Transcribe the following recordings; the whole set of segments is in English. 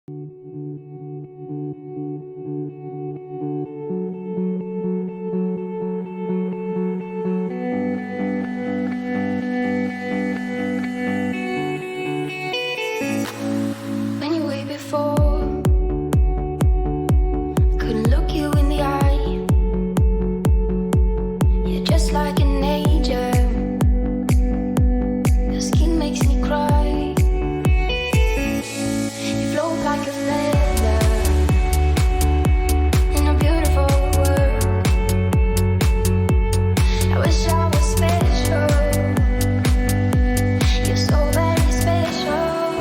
When you were before, I couldn't look you in the eye. You're just like an angel. Your skin makes me cry. You float like a feather in a beautiful world. I wish I was special. You're so very special.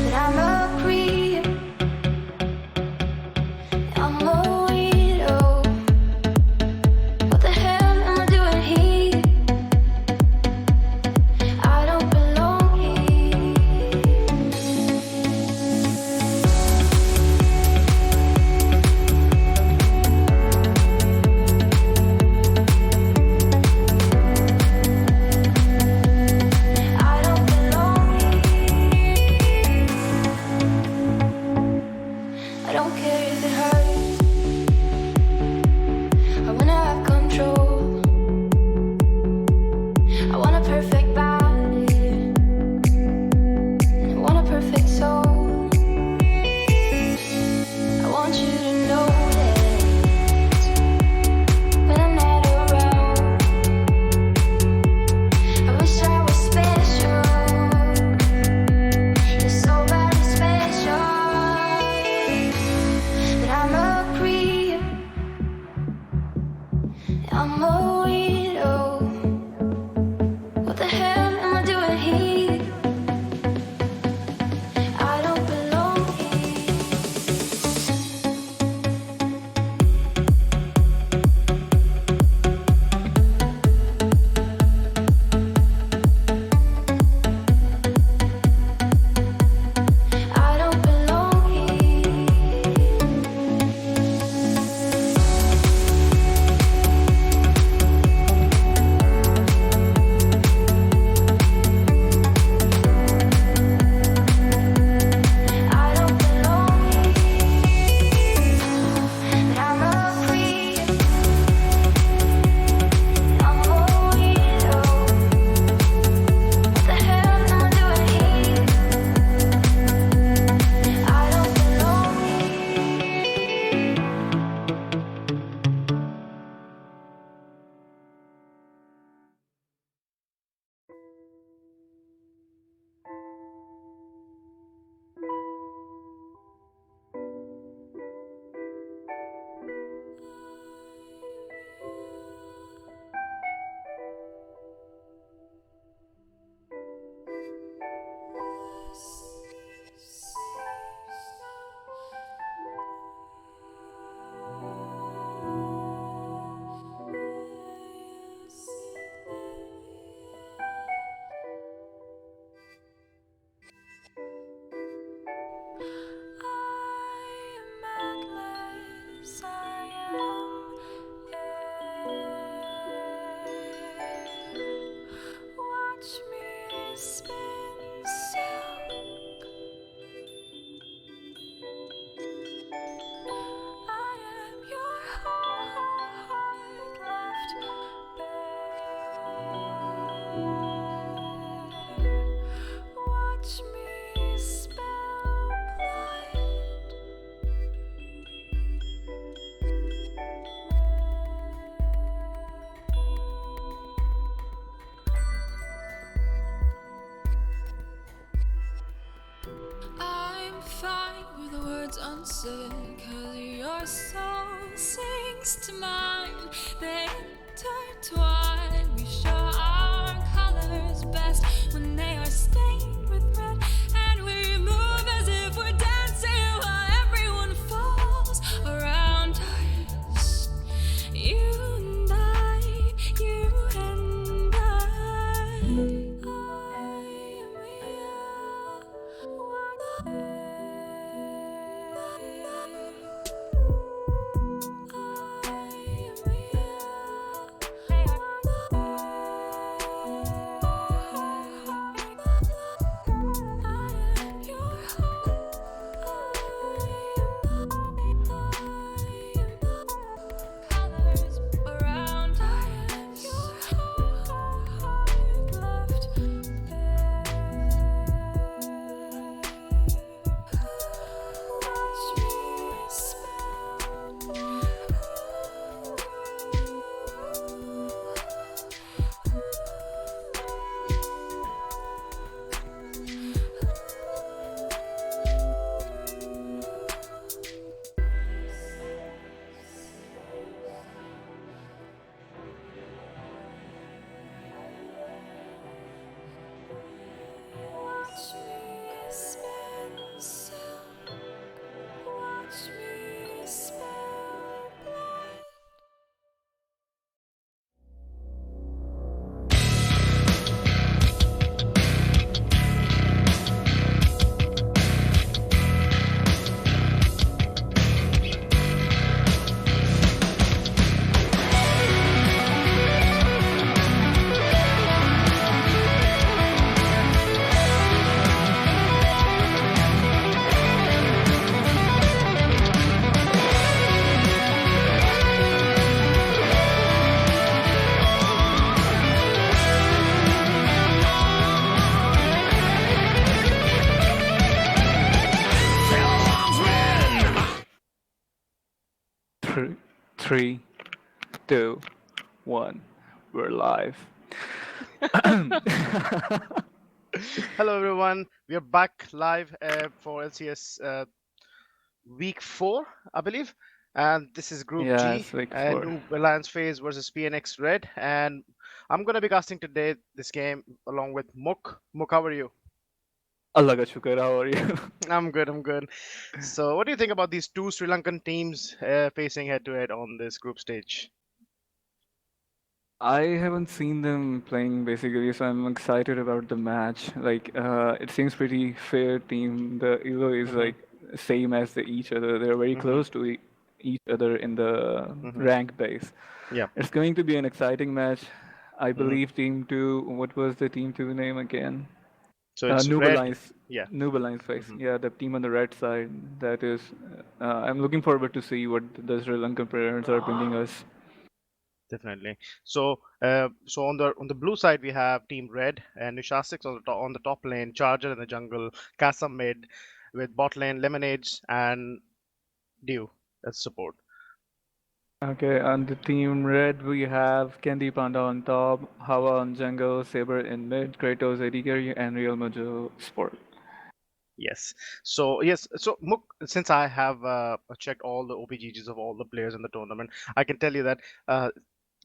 But I'm a creep. I'm a weirdo. What the hell am I doing here? I don't belong here. I don't belong here. I don't care if it hurts. I wanna have control. I want a perfect body. And I want a perfect soul. I want you to know that when I'm not around, I wish I was special. You're so very special. But I'm a creep. I'm a weirdo. What the hell am I doing here? I don't belong here. I don't belong here. I don't belong here. But I'm a creep. I'm a weirdo. What the hell am I doing here? I don't belong here. Watch me spin silk. I am your heart left bare. Watch me spill blood. I'm fine with the words unsaid, 'cause your soul sings to mine. They intertwine. We show our colors best when they are stained with red, and we move as if we're dancing while everyone falls around us. You and I, you and I am Three, three, two, one. We're live. Hello, everyone. We are back live for LCS week 4, I believe. And this is Group Yeah, G, it's week four. New Alliance Phase versus PnX Red. And I'm going to be casting today this game along with Muk. Muk, how are you? Allah ka shukar, how are you? I'm good, I'm good. So, what do you think about these two Sri Lankan teams facing head to head on this group stage? I haven't seen them playing basically, so I'm excited about the match. Like, it seems pretty fair team. The elo is Mm-hmm, like same as each other. They're very mm-hmm, close to each other in the mm-hmm. rank base. Yeah. It's going to be an exciting match. I Mm-hmm. believe Team Two. What was the Team Two name again? So, it's Noob red. Alliance. Yeah. Noob Alliance face. Mm-hmm. Yeah, the team on the red side. That is. I'm looking forward to see what the Sri Lankan players are bringing us. Definitely. So on the blue side we have Team Red and Nishastix on the top lane, Charger in the jungle, Kasa mid, with bot lane Lemonades and Dew as support. Okay, on the team red we have Candy Panda on top, Hawa on jungle, Saber in mid, Kratos AD carry, and Real Mojo Sport. Yes. So Muk, since I have checked all the OPGGs of all the players in the tournament, I can tell you that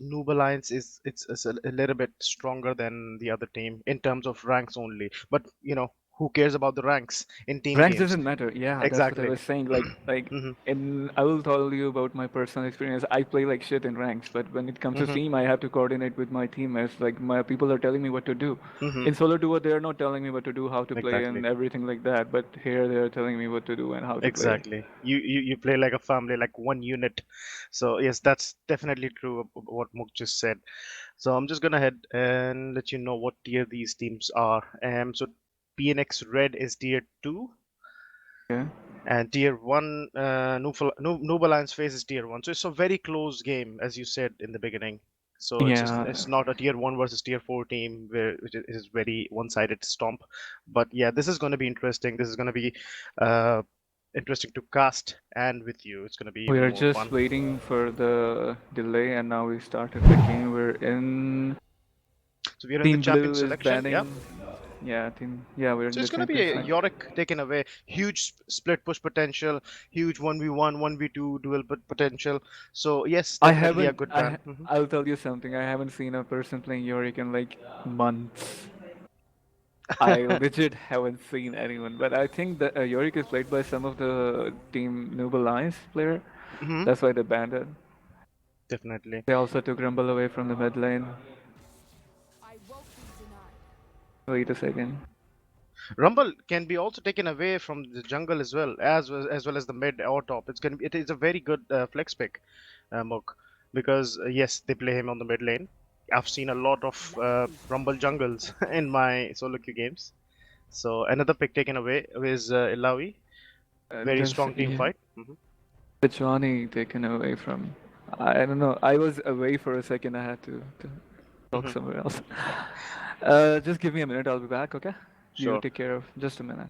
Noob Alliance is a little bit stronger than the other team in terms of ranks only. But who cares about the ranks in team Ranks games? doesn't matter. Yeah, that's what I Exactly. was saying. Like, Hmm. and I will tell you about my personal experience. I play like shit in ranks, but when it comes to Hmm. team, I have to coordinate with my teammates. Like my people are telling me what to do. Hmm. In solo duo, they are not telling me what to do, how to play, Exactly. and everything like that. But here, they are telling me what to do and how to play. Exactly. You play like a family, like one unit. So yes, that's definitely true of what Muk just said. So I'm just gonna head and let you know what tier these teams are. So PNX Red is tier 2, Okay. and tier 1 Noob Alliance Phase is tier 1. So it's a very close game, as you said in the beginning. So it's Yeah, not a tier 1 versus tier 4 team where it is very one-sided stomp. But yeah, this is going to be interesting. This is going to be uh, interesting to cast, and with you, it's going to be we even are more just fun. waiting for the delay, and now we started the game. We're in. So we are in the Team champion Blue is selection. Yeah. banning. Yeah, team. Yeah, we're in So the it's going to be champion a side. Yorick taken away. Huge split push potential, huge 1v1, 1v2 duel potential. So yes, I definitely a haven't. good ban. Hmm. I'll tell you something. I haven't seen a person playing Yorick in like months. I legit haven't seen anyone. But I think that Yorick is played by some of the team Noob Alliance player. Hmm. That's why they banned it. Definitely. They also took Rumble away from the mid lane. Wait a second. Rumble can be also taken away from the jungle as well as the mid or top. It is a very good flex pick, Mook, because yes, they play him on the mid lane. I've seen a lot of Rumble jungles in my solo queue games. So another pick taken away is Ilawi. Very Just strong team yeah, fight. Hmm. the Johnny taken away from. I don't know. I was away for a second. I had to talk Hmm. somewhere else. Just give me a minute. I'll be back. Okay. You Sure. take care of just a minute.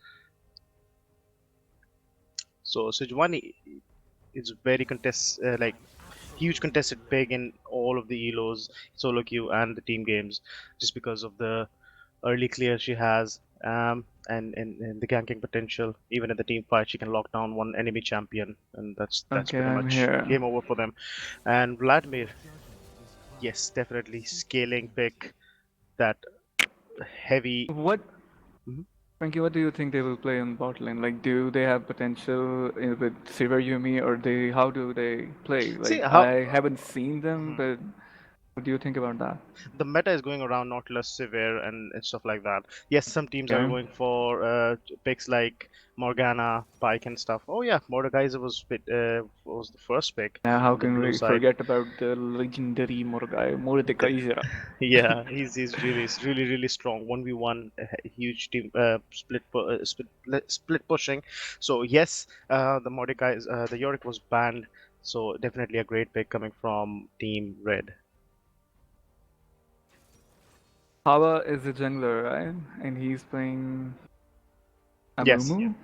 So Sejuani is very like huge contested pick in all of the elos, solo queue and the team games, just because of the early clear she has, and the ganking potential. Even in the team fight, she can lock down one enemy champion, and that's Okay, pretty I'm much here. game over for them. And Vladimir, yes, definitely scaling pick, that heavy. What, Mhm. Frankie? What do you think they will play on bot lane? Like, do they have potential with Silver Yumi, or they? How do they play? See Like, how. I haven't seen them, Mhm. but what do you think about that? The meta is going around Nautilus, Severe, and stuff like that. Yes, some teams are Okay. going for picks like Morgana, Pike, and stuff. Oh yeah, Mordekaiser was the first pick Now, how on the can blue we side. forget about the legendary Mordecai, Mordekaiser? Yeah, he's really strong. 1v1, huge team split pushing. So yes, the Mordecai, the Yorick was banned. So definitely a great pick coming from Team Red. Hawa is a jungler, right? And he's playing Yes, Amumu.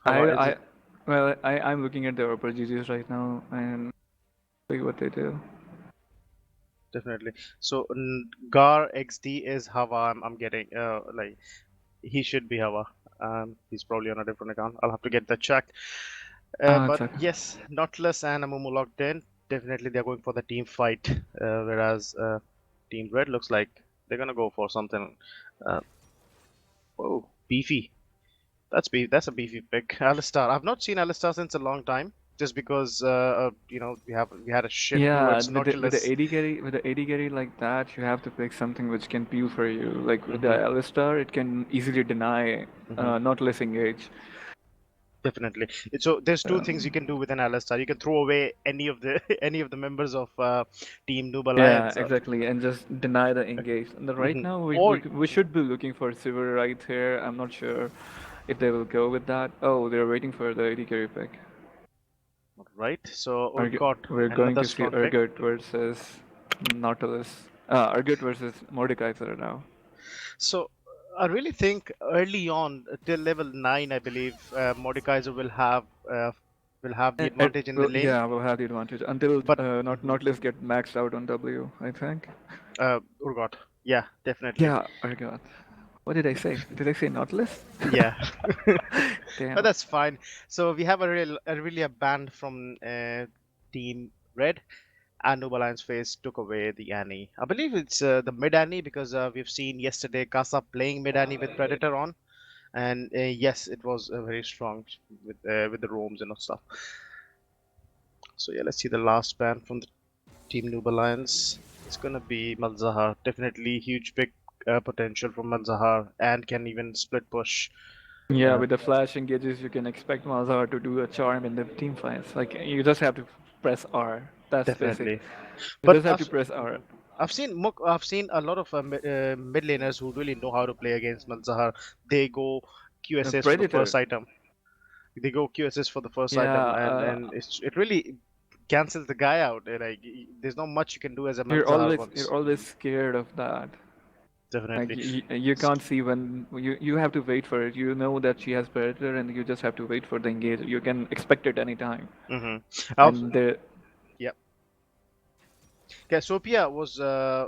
Hava is I it? Well, I'm looking at the opportunities right now and see what they do. Definitely. So Gar XD is Hava. I'm getting like he should be Hava. He's probably on a different account. I'll have to get that checked. But Exactly. yes, Nautilus and Amumu locked in. Definitely, they're going for the team fight, whereas Team Red looks like they're gonna go for something. Uh, Whoa, beefy. That's a beefy pick. Alistar. I've not seen Alistar since a long time, just because we had a shift Yeah, towards with the Nautilus. AD carry like that, you have to pick something which can peel for you. Like with the Hmm. Alistar, it can easily deny Hmm. Nautilus engage. Definitely. So there's two things you Um, can do with an Alistar. You can throw away any of the any of the members of Team Noob yeah, Alliance, exactly, and just deny the engage. And right mhm. now, Or we should be looking for Silver right here. I'm not sure if they will go with that. Oh, they're waiting for the AD carry pick. right. So Urgot, We're going another to see strong pick. Urgot versus Nautilus. Urgot versus Mordekaiser now. So I really think early on, till level 9, I believe, Mordekaiser will have the advantage in the Well, lane. yeah, we'll have the advantage until But mhm, Nautilus get maxed out on W, I think. Urgot, yeah, definitely, Yeah, Urgot. What did I say? Did I say Nautilus? yeah. But Damn. that's fine. So we have a band from Team Red. And Noob Alliance Face took away the Annie. I believe it's the mid Annie because we've seen yesterday Casa playing mid Annie with Predator on, and yes, it was very strong with the roams and stuff. So yeah, let's see the last ban from the Team Noob Alliance. It's gonna be Malzahar. Definitely huge big potential from Malzahar and can even split push. Yeah, Uh, with the flash engages, you can expect Malzahar to do a charm in the team fights. Like, you just have to press R. That's basic. Definitely, You but just have to press R. I've seen a lot of mid laners who really know how to play against Malzahar. They go QSS for the first Predator. item. They go QSS for the first Yeah, item, and it really cancels the guy out. There's not much you can do as a Malzahar you're once. always scared of that. Like Definitely. you can't see when you have to wait for it. You know that she has predator, and you just have to wait for the engage. You can expect it anytime. Mm-hmm. And the Yeah. Cassiopeia was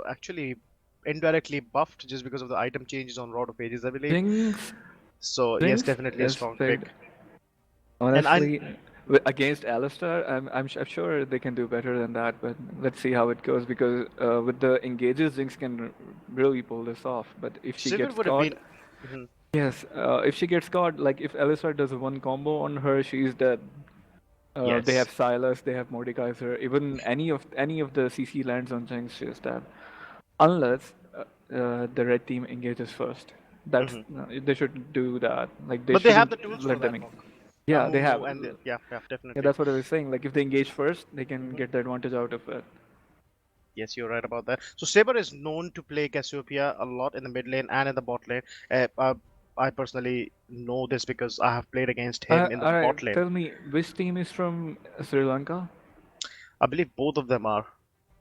actually indirectly buffed just because of the item changes on Rod of Ages, I believe. Jinx, So yes, Jinx definitely a is strong picked. pick. And I Honestly, against Alistar, I'm sure they can do better than that. But let's see how it goes because with the engages, Jinx can really pull this off. But if she Sivir gets would have caught, been. Mhm. yes, if she gets caught, like if Alistar does one combo on her, she's dead. They Yes. have Silas, they have Mordekaiser. Even any of the CC lands on Jinx, she's dead. Unless the red team engages first. That's Hmm. they should do that. Like they But they have shouldn't the tools for let them. that, Mok. Yeah, they have. Amumu and yeah, yeah, Yeah, definitely. that's what I was saying. Like if they engage first, they can Hmm. get the advantage out of it. Yes, you're right about that. So Saber is known to play Cassiopeia a lot in the mid lane and in the bot lane. I personally know this because I have played against him in the All right, bot lane. tell me, which team is from Sri Lanka? I believe both of them are.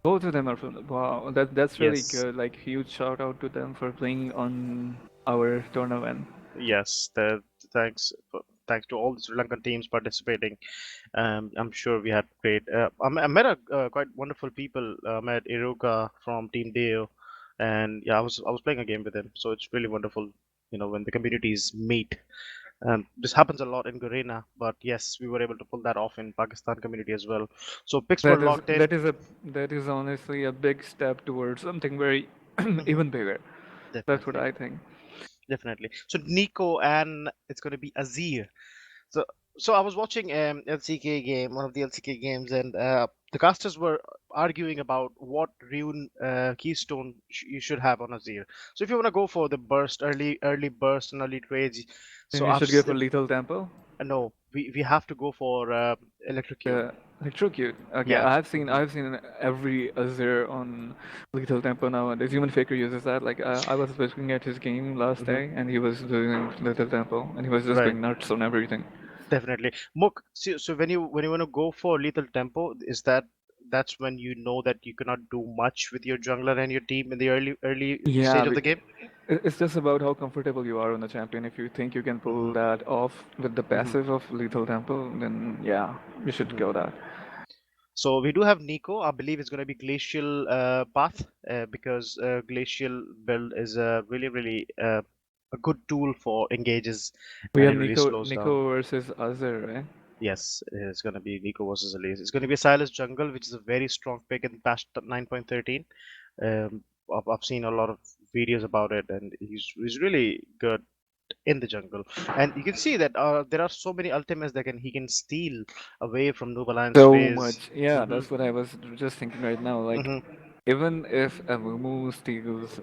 Both of them are from. Wow, that's really Yes. good. Like huge shout out to them for playing on our tournament. Yes, thanks to all the Sri Lankan teams participating. I'm sure we had great. I met a quite wonderful people. I met Iruka from Team Deo, and yeah, I was playing a game with him. So it's really wonderful, when the communities meet. This happens a lot in Garena, but yes, we were able to pull that off in Pakistan community as well. So picks were That is locked in. that is honestly a big step towards something very Mhm. even bigger. That's what Definitely, I think. definitely. So Nico and it's going to be Azir. So, so I was watching LCK game, one of the LCK games, and the casters were arguing about what rune keystone you should have on Azir. So if you want to go for the burst, early burst and early trades, so You should go for lethal tempo. no, we have to go for electrocute. Electrocute. Okay, Yeah. Hmm. I've seen every Azir on lethal tempo nowadays. Even Faker uses that. Like I was looking at his game last Hmm. day, and he was doing lethal tempo, and he was just Right. going nuts on everything. Definitely. Mook, so when you want to go for lethal tempo, is that that's when you know that you cannot do much with your jungler and your team in the early Yeah, stage of the game. it's just about how comfortable you are on the champion. If you think you can pull Hmm. that off with the Hmm. passive of Lethal Temple, then yeah, you should Hmm. go that. So we do have Nico. I believe it's going to be Glacial path because Glacial build is a really a good tool for engages, We and have it really slows down. Nico versus Azir, right? Yes, it's going to be Nico versus Elise. It's going to be a Silas Jungle, which is a very strong pick in patch 9.13. Um, I've seen a lot of videos about it, and he's really good in the jungle. And you can see that there are so many ultimates that he can steal away from Noob Alliance So phase. much. Yeah, Hmm. that's what I was just thinking right now. Like, Hmm. even if a Mumu steals,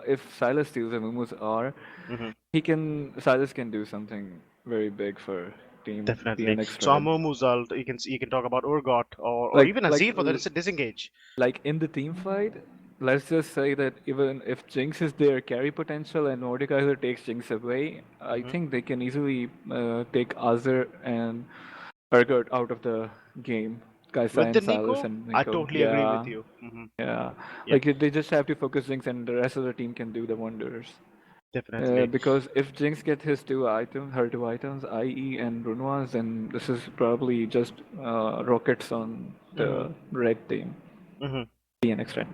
if Silas steals a Mumu's R, Hmm. Silas can do something very big for Team Definitely. PnX So Red. Amumu Zalt, you can talk about Urgot or Like, even like, Azir for the disengage. like in the team fight, let's just say that even if Jinx is their carry potential and Mordekaiser takes Jinx away, I Hmm. think they can easily take Azir and Urgot out of the game. Kaisa With the and Silas Nico, and I Nico. totally agree with Yeah, you. yeah. Yeah, Like they just have to focus Jinx and the rest of the team can do the wonders. definitely. Because if Jinx gets her two items, IE and Runoirs, then this is probably just rockets on Hmm. the red team, Hmm. PnX red.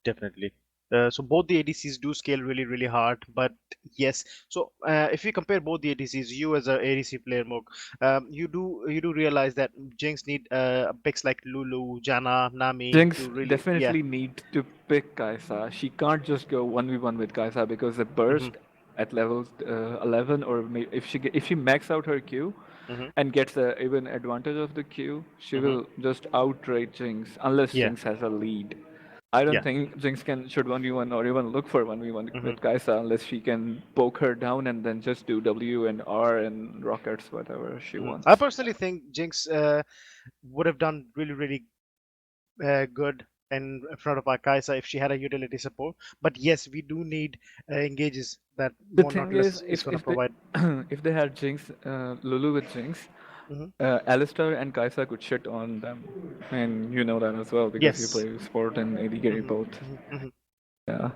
Definitely. So both the ADCs do scale really hard, but yes. So if we compare both the ADCs, you as a ADC player, Mog, you do realize that Jinx need picks like Lulu, Janna, Nami Jinx to really, yeah. definitely needs to pick Kaisa. She can't just go 1v1 with Kaisa because the Hmm. burst at level 11 or if she max out her Q Hmm. and gets the even advantage of the Q, she Hmm. will just outrate Jinx unless Yeah, Jinx has a lead. I don't yeah. think Jinx should 1v1 or even look for 1v1 Hmm. with Kaisa unless she can poke her down and then just do W and R and rockets whatever she Hmm. I wants. personally think Jinx would have done really good in front of our Kaisa if she had a utility support. But yes, we do need engages that The More thing is, Nautilus is going to if they provide. if they had Jinx, Lulu with Jinx, Hmm. Alistar and Kaisa could shit on them, and you know that as well because you Yes. play sport and AD carry Hmm. both. Hmm. Yeah.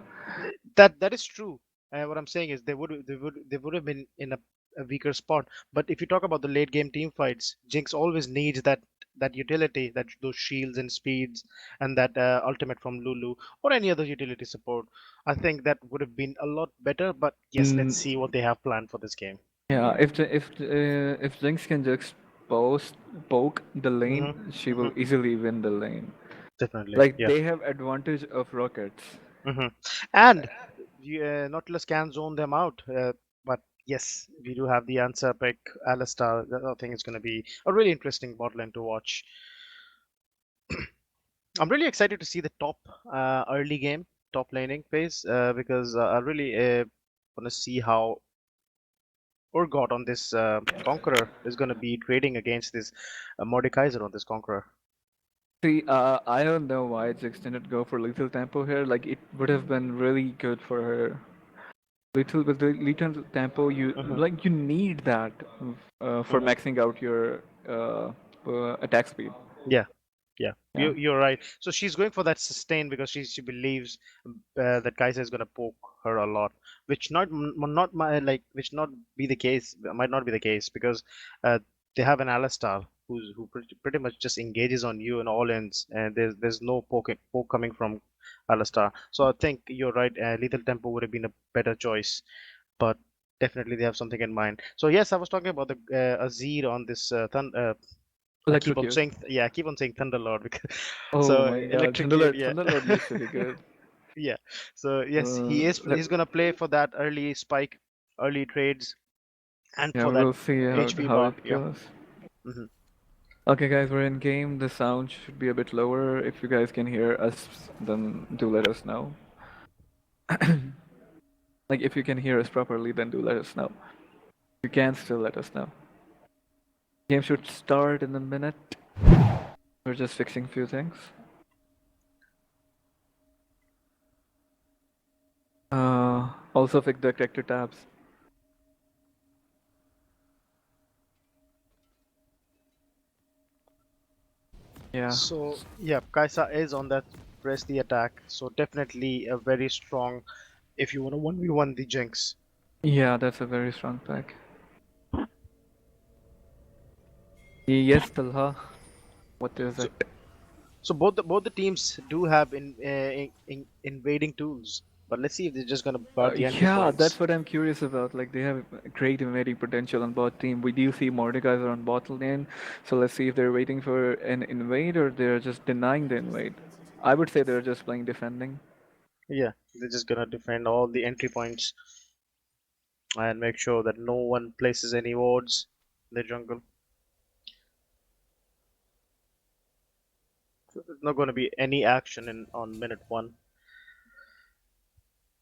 That is true. What I'm saying is they would have been in a weaker spot. But if you talk about the late game team fights, Jinx always needs that utility, that those shields and speeds, and that ultimate from Lulu or any other utility support. I think that would have been a lot better. But yes, let's Mm, see what they have planned for this game. yeah. If Jinx can just poke the lane, Hmm. she Hmm. will easily win the lane. Definitely, Like yeah. they have advantage of rockets. Hmm. And Nautilus can zone them out. But yes, we do have the answer pick, Alistar. I think it's going to be a really interesting bot lane to watch. I'm really excited to see the top early game, top laning phase, because I really want to see how Urgot on this Conqueror is going to be trading against this Mordekaiser on this Conqueror. See, I don't know why Jinx didn't go for lethal tempo here. Like it would have been really good for her. Little with the little tempo, Hmm. you need that for Hmm. maxing out your attack speed. Yeah. Yeah, Yeah. you're right. So she's going for that sustain because she believes that Kaiser is going to poke her a lot, which not my like which not be the case might not be the case because they have an Alistar who pretty much just engages on you in all ends, and there's no poke coming from Alistar. So I think you're right. Lethal Tempo would have been a better choice, but definitely they have something in mind. So yes, I was talking about the Azir on this I keep on Electrocute. saying, yeah, I keep on saying Thunderlord because Oh so my God, electrocute, yeah, Thunderlord used to be good. yeah. So yes, Let, he's gonna play for that early spike, early trades, and yeah, for that we'll see HP how buff. it Yeah. goes. Hmm. Okay, guys, we're in game. The sound should be a bit lower. If you guys can hear us, then do let us know. Like, if you can hear us properly, then do let us know. If you can, still let us know. Game should start in a minute. We're just fixing a few things. Also fix the character tabs. Yeah. So yeah, Kaisa is on that press the attack. So definitely a very strong if you want to 1v1 the Jinx. Yeah, that's a very strong pack. Yes, Talha. What is So it? so both the teams do have invading tools, but let's see if they're just gonna bar the entry Yeah, that's points. what I'm curious about. Like they have great invading potential on bot team. We do see Mordekaiser on bot lane, so let's see if they're waiting for an invade or they're just denying the invade. I would say they're just playing defending. Yeah, they're just gonna defend all the entry points and make sure that no one places any wards in the jungle. So there's not gonna be any action in on minute one.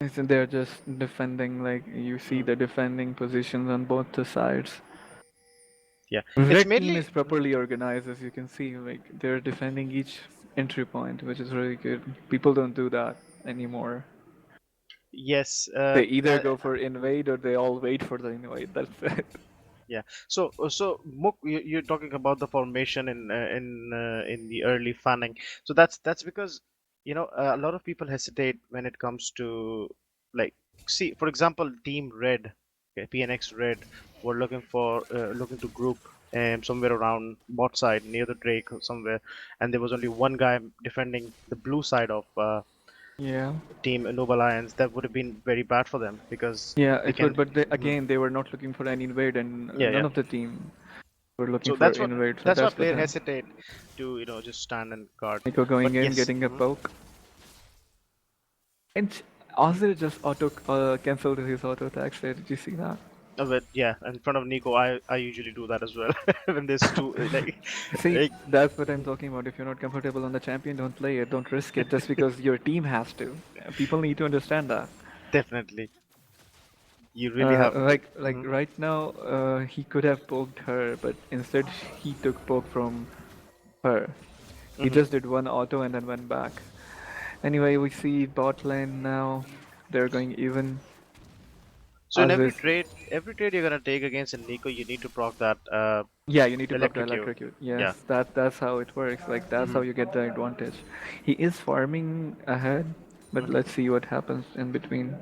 Isn't they're just defending, like you see Mm, the defending positions on both the sides. yeah, it's Red team mainly is properly organized, as you can see. Like they're defending each entry point, which is really good. People don't do that anymore. yes. They either go for invade or they all wait for the invade. That's it. Yeah. So Mook, you're talking about the formation in the early fanning. So that's because a lot of people hesitate when it comes to like see for example Team Red, okay, PnX Red were looking to group somewhere around bot side near the Drake or somewhere, and there was only one guy defending the blue side of Yeah. Team Noble Alliance. That would have been very bad for them because Yeah, they it would, can. but they, Mhm. again, they were not looking for any invade, and Yeah, none yeah. of the team were looking So for invade. So that's why that's what player the hesitate to just stand and guard. Nico But going in, yes, getting a poke, and Ozzy just auto canceled his auto attack. So did you see that? but yeah, in front of Nico, I usually do that as well when there's two See, like that's what I'm talking about. If you're not comfortable on the champion, don't play it. Don't risk it just because your team has to. People need to understand that. definitely you really have to. Like right now, he could have poked her, but instead he took poke from her. He Hmm. just did one auto and then went back. Anyway, we see bot lane now. They're going even. So in Aziz, every trade you're gonna take against a Nico, you need to proc that yeah, you need to block the electrocute. electrocute. Yes, Yeah. that's how it works. Like that's Hmm. how you get the advantage. He is farming ahead, but Hmm. let's see what happens in between.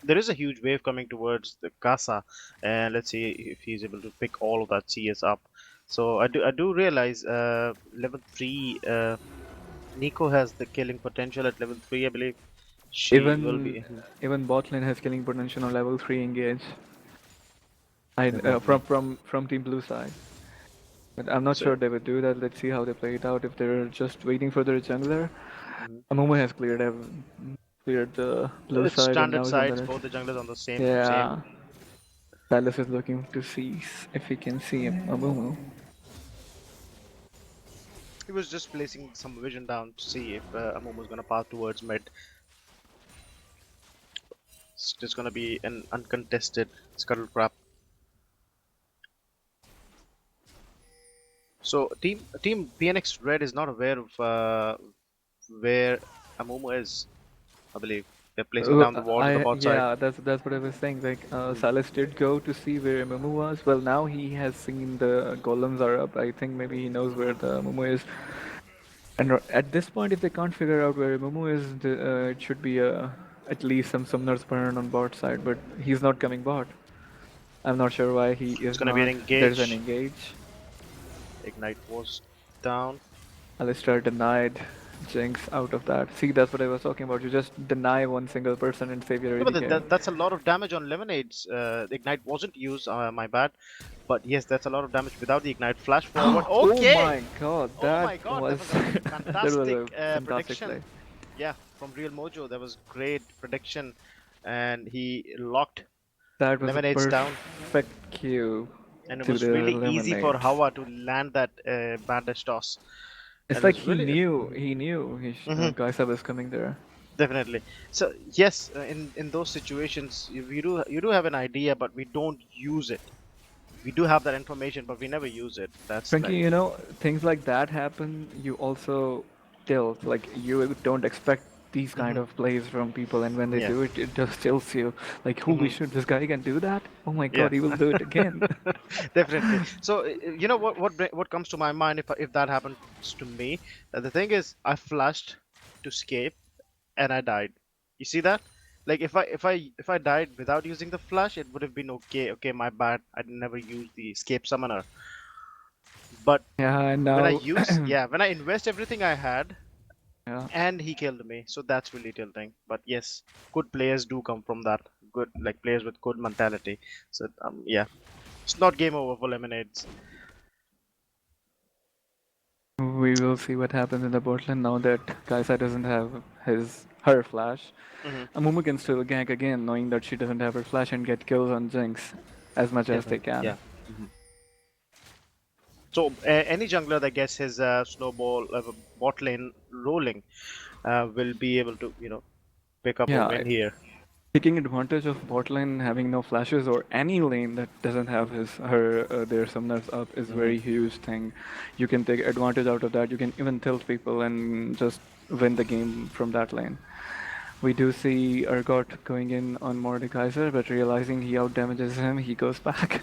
There is a huge wave coming towards the Casa, and let's see if he's able to pick all of that CS up. So I do realize level 3 Nico has the killing potential at level 3, I believe. She will Even be even bot lane has killing potential on level 3 engage. I definitely. from team blue side. But I'm not So sure they would do that. Let's see how they play it out. If they're just waiting for their jungler, mhm. Amumu has cleared the blue It's side and standard now he's on the sides, red. both the junglers on the same. Yeah, Palace is looking to see if he can see Amumu. He was just placing some vision down to see if Amumu was gonna pass towards mid. It's just gonna be an uncontested scuttle crap. So team PNX Red is not aware of where Amumu is. I believe they're placing down the ward on the bot side. Yeah, that's what I was saying. Like Mhm. Salas did go to see where Amumu was. Well, now he has seen the golems are up. I think maybe he knows where the Amumu is. And at this point, if they can't figure out where Amumu is, it should be at least some summoners burn on bot side. But he's not coming bot. I'm not sure why he It's is gonna be an not. There's an engage. engage. Ignite was down. Alistar denied Jinx out of that. See, that's what I was talking about. You just deny one single person and save your No, AD but carry. that's a lot of damage on Lemonades. The Ignite wasn't used, my bad. But yes, that's a lot of damage without the Ignite. Flash forward. Oh Okay! my god, Oh that my god, that was was a that was fantastic a fantastic prediction. play. Yeah, from Real Mojo, that was great prediction. And he locked That was a Lemonades down. perfect cue And it to was the really easy for lemonades. Hawa to land that bandage toss. And It's it like was really. he knew Mhm. Kaisa was coming there. Definitely. So yes, in those situations, you do have an idea, but we don't use it. We do have that information, but we never use it. That's Frankie, like things like that happen. You also tilt. Like you don't expect. these kind Hmm. of plays from people, and when they Yeah. do it, it just chills you. Like, holy Hmm. shit, this guy can do that? Oh my Yeah. god, he will do it again. Definitely. So you know what comes to my mind if that happens to me? The thing is, I flashed to escape and I died. You see that? Like if I died without using the flash, it would have been okay. Okay, my bad. I never used the escape summoner. But Yeah, and when I now, use, yeah, when I invest everything I had, yeah, and he killed me, so that's really tilting. But yes, good players do come from that. Good, like players with good mentality. So yeah, it's not game over for Lemonades. we will see what happens in the bot lane now that Kaisa doesn't have her flash. Hmm. Amumu can still gank again, knowing that she doesn't have her flash and get kills on Jinx as much as they Definitely, can. yeah. Hmm. So any jungler that gets his snowball bot lane rolling will be able to, pick up a Yeah, win here. taking advantage of bot lane having no flashes or any lane that doesn't have their summoners up is Hmm. very huge thing. You can take advantage out of that. You can even tilt people and just win the game from that lane. We do see Urgot going in on Mordekaiser, but realizing he out damages him, he goes back.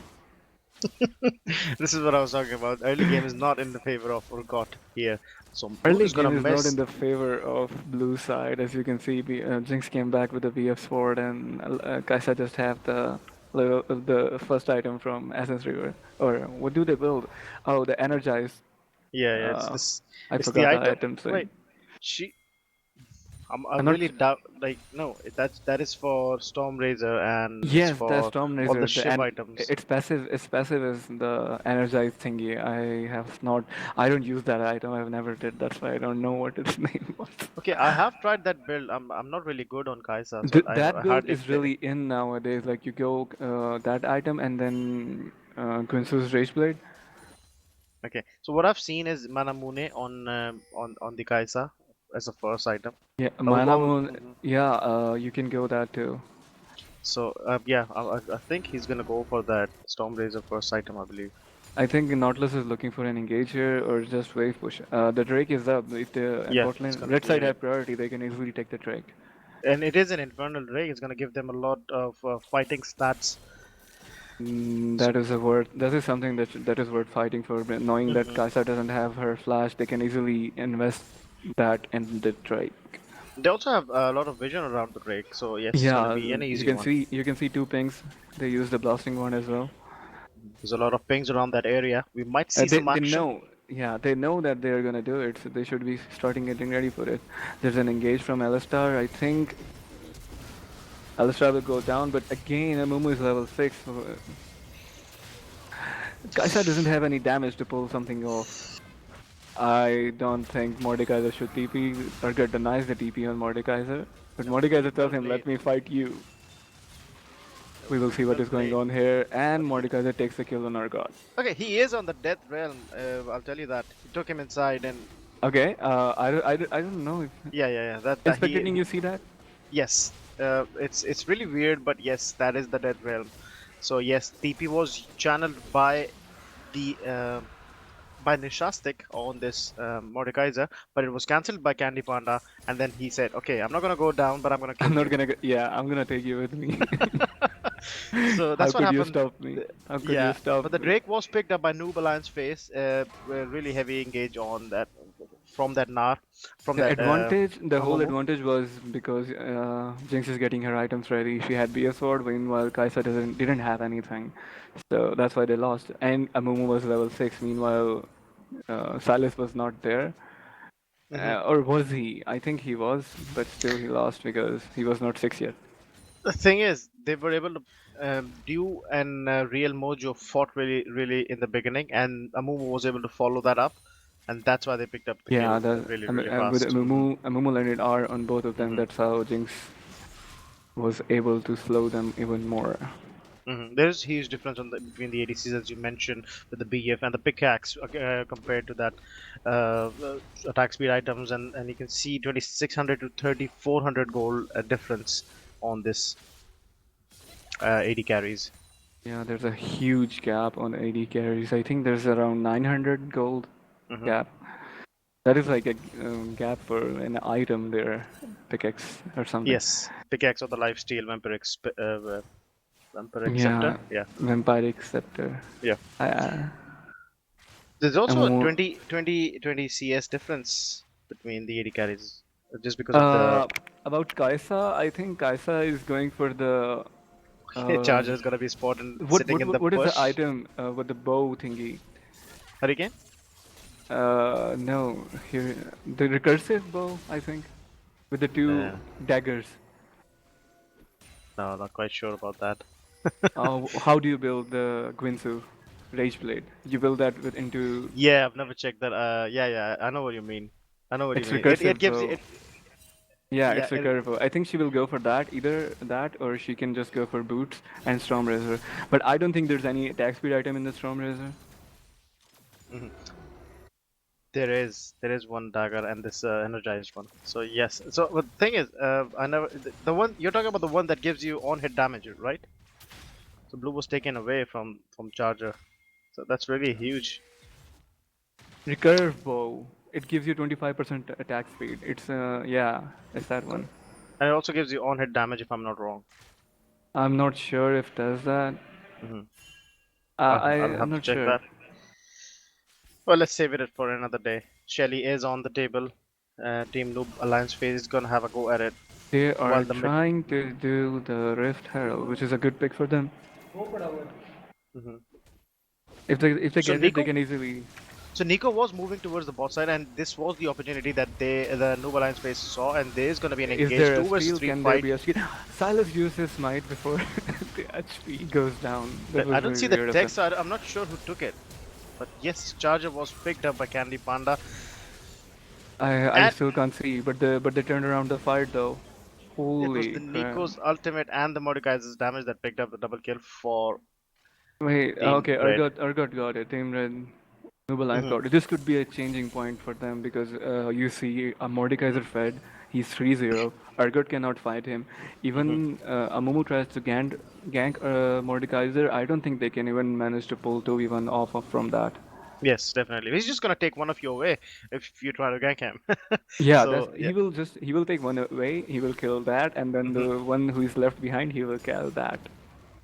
This is what I was talking about. Early game is not in the favor of Urgot here. So Moon Early is gonna game is not in mess. the favor of blue side, as you can see. Jinx came back with the VF sword, and Kaisa just have the first item from Essence River. Or what do they build? Oh, the energized. Yeah, yeah. It's Uh, this. I It's the forgot the item. item Wait, thing. she. I I'm not. really doubt. Like, no, that is for Storm Razor and it's Yes, the for Storm all the Razor. Shiv items. It's passive. It's passive as the energized thingy. I have not. I don't use that item. I've never did. That's why I don't know what its name was. Okay, I have tried that build. I'm not really good on Kaisa, so I That build hardly is play. really in nowadays. Like you go that item and then Quincy's Rage Blade. Okay, so what I've seen is Manamune on the Kaisa as a first item. Yeah, Mana Although, Moon. Yeah, you can go that too. so yeah, I think he's gonna go for that Storm Razor first item, I believe. I think Nautilus is looking for an engage here or just wave push. The Drake is up. If the and Yeah, bot it's lane gonna red side be, have priority, they can easily take the Drake. and it is an Infernal Ray. It's gonna give them a lot of fighting stats. So, That is a word. That is something that is worth fighting for. But knowing that mhm. Kai'Sa doesn't have her flash, they can easily invest that in the Drake. They also have a lot of vision around the Drake, so yes, it's gonna Yeah, be an you easy can one. see two pings. They use the blasting one as well. There's a lot of pings around that area. We might see some They action. know, yeah, they know that they're gonna do it, so they should be starting getting ready for it. There's an engage from Alistar. I think Alistar will go down, but again, Amumu is level 6. So Kaisa doesn't have any damage to pull something off. I don't think Mordekaiser should TP. Urgot denies the TP on Mordekaiser, but No, well Mordekaiser played. tells Well him, "Let played. me fight you." We will Well, see what well is going played. on here, and But Mordekaiser takes the kill on Urgot. okay, he is on the death realm. I'll tell you that. He took him inside, and Okay, I don't know if yeah, yeah, yeah. That expecting you see that. yes. It's really weird, but yes, that is the death realm. So yes, TP was channeled the uh, by Nishastik on this Mordekaiser, but it was cancelled by Candy Panda, and then he said, "Okay, I'm not gonna go down, but I'm gonna I'm kill not you." gonna. Yeah, I'm gonna take you with me. So How that's what could you happened. stop me? How could you Yeah, stop but the me? Drake was picked up by Noob Alliance face. Really heavy engage on that from that Nar, from The that advantage, the whole Amumu. advantage was because Jinx is getting her items ready. She had BS sword, meanwhile Kaisa didn't have anything, so that's why they lost. And Amumu was level 6. Meanwhile, Silas was not there, Hmm. or was he? I think he was, but still he lost because he was not 6 yet. The thing is, they were able to. Dew and Real Mojo fought really in the beginning, and Amumu was able to follow that up, and that's why they picked up the Yeah, kill really with fast. Amumu landed R on both of them. Hmm. That's how Jinx was able to slow them even more. There's huge difference between the ADCs as you mentioned with the BF and the pickaxe compared to that attack speed items, and you can see 2600 to 3400 gold difference on this AD carries. Yeah, there's a huge gap on AD carries. I think there's around 900 gold Hmm. gap. That is like a gap for an item there, pickaxe or something. Yes, pickaxe or the lifesteal vampiric scepter. Yeah, Yeah, vampiric scepter. yeah. I, There's also a I'm 20 CS difference between the AD carries, just because of the Uh, about Kaisa, I think Kaisa is going for the charger um, is gonna be spotted what sitting what in what the what is the bush. item with the bow thingy? Hurricane? No, here the recursive bow, I think, with the two Uh, daggers. no, not quite sure about that. How do you build the Guinsu Rage Blade? You build that with into Yeah, I've never checked that. Yeah, yeah, I know what you mean. I know what you it's mean. It recursive gives you bow. it. Yeah, Yeah, it's recursive. I think she will go for that, either that or she can just go for boots and Storm Razor. But I don't think there's any attack speed item in the Storm Razor. mhm. There is one dagger and this energized one. So yes. So but the thing is, I never the one you're talking about, the one that gives you on hit damage, right? So blue was taken away from charger. So that's really huge. Recurve bow. It gives you 25% attack speed. Yeah, it's that So one. and it also gives you on hit damage if I'm not wrong. I'm not sure if does that. Hmm I'll I'm have to not check sure. that. Well, let's save it for another day. Shelly is on the table. Team Noob Alliance phase is gonna have a go at it. They are While the mid. trying to do the Rift Herald, which is a good pick for them. Mhm. If they So get it, they Nico, can easily. so Nico was moving towards the bot side, and this was the opportunity that the Noob Alliance phase saw, and there is gonna be an Is engaged there a two versus steal? three Can there fight. be a steal? Silas used his smite before the HP goes down. That I was don't very see the weird of him. text, so I'm not sure who took it. But yes, Charger was picked up by Candy Panda, I and still can't see, but they turned around the fight though. it was the Holy crap! Nico's ultimate and the Mordekaiser's damage that picked up the double kill for Wait, Team okay, Red. Urgot got it. Team Red, Noble Life Hmm got it. This could be a changing point for them because you see a Mordekaiser fed, he's 3-0. Urgot cannot fight him. hmm Even Amumu tries to gank Mordekaiser. I don't think they can even manage to pull 2v1 off of from that. Yes, definitely. He's just gonna take one of you away if you try to gank him. Yeah, that's So yeah. he will take one away, he will kill that, and then hmm the one who is left behind, he will kill that.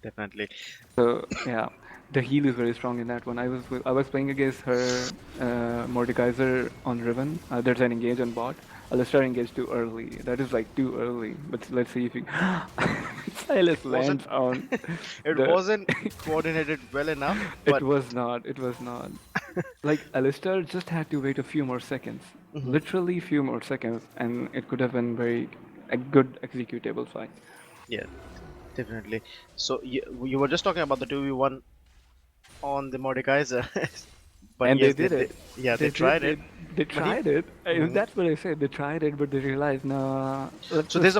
Definitely. So yeah, the heal is very strong in that one. I was playing against her Mordekaiser on Riven. There's an engage on bot. Alistar engaged too early. That is like too early. But let's see if he Silas It wasn't lands on it the. wasn't coordinated well enough, It but was not. It was not. Like Alistar just had to wait a few more seconds. mhm, Literally few more seconds, and it could have been very a good executable fight. yeah, definitely. So you were just talking about the 2v1 on the Mordekaiser, but And yes, they did it. yeah, they They did. tried it, They but he. tried it. Mhm. That's what I said. They tried it, but they realized, nah. Let's So just.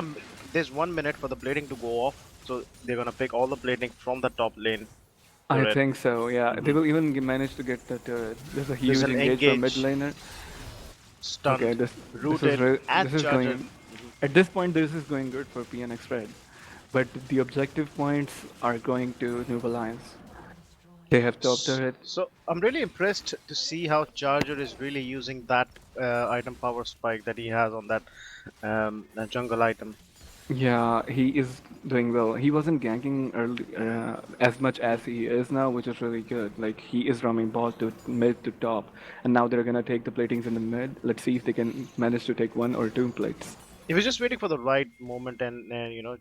there's 1 minute for the blading to go off. So they're gonna pick all the blading from the top lane I turret. think so. Yeah, they Hmm will even manage to get the turret. There's a There's huge an engage from mid engage, laner. Okay, stunned, this is rooted, and this is charger. going. At this point, this is going good for PnX Red, but the objective points are going to New Alliance. They have top turret. So I'm really impressed to see how Charger is really using that item power spike that he has on that jungle item. Yeah, he is doing well. He wasn't ganking early as much as he is now, which is really good. Like he is roaming bot to mid to top, and now they're gonna take the platings in the mid. Let's see if they can manage to take one or two plates. He was just waiting for the right moment and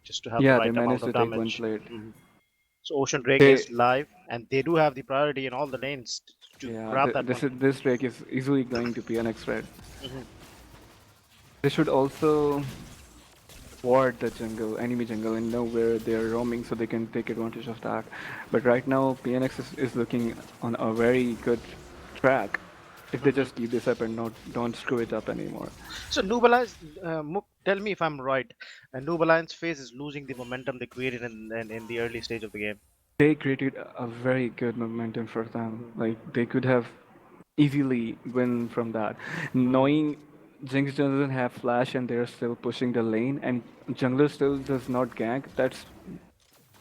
just to have the Yeah, they right amount managed of to take one damage. plate. So Ocean Drake They, is live, and they do have the priority in all the lanes to yeah, grab that one. this Drake is easily going to PNX red. Mhm. They should also ward the jungle, enemy jungle, and know where they're roaming so they can take advantage of that. But right now, PNX is looking on a very good track if they Mhm. just keep this up and don't screw it up anymore. So Noob Alliance, Mook, tell me if I'm right. Noob Alliance phase is losing the momentum they created in the early stage of the game. They created a very good momentum for them. Mhm. Like they could have easily win from that. Mhm. Knowing Jinx doesn't have flash and they're still pushing the lane and jungler still does not gank, that's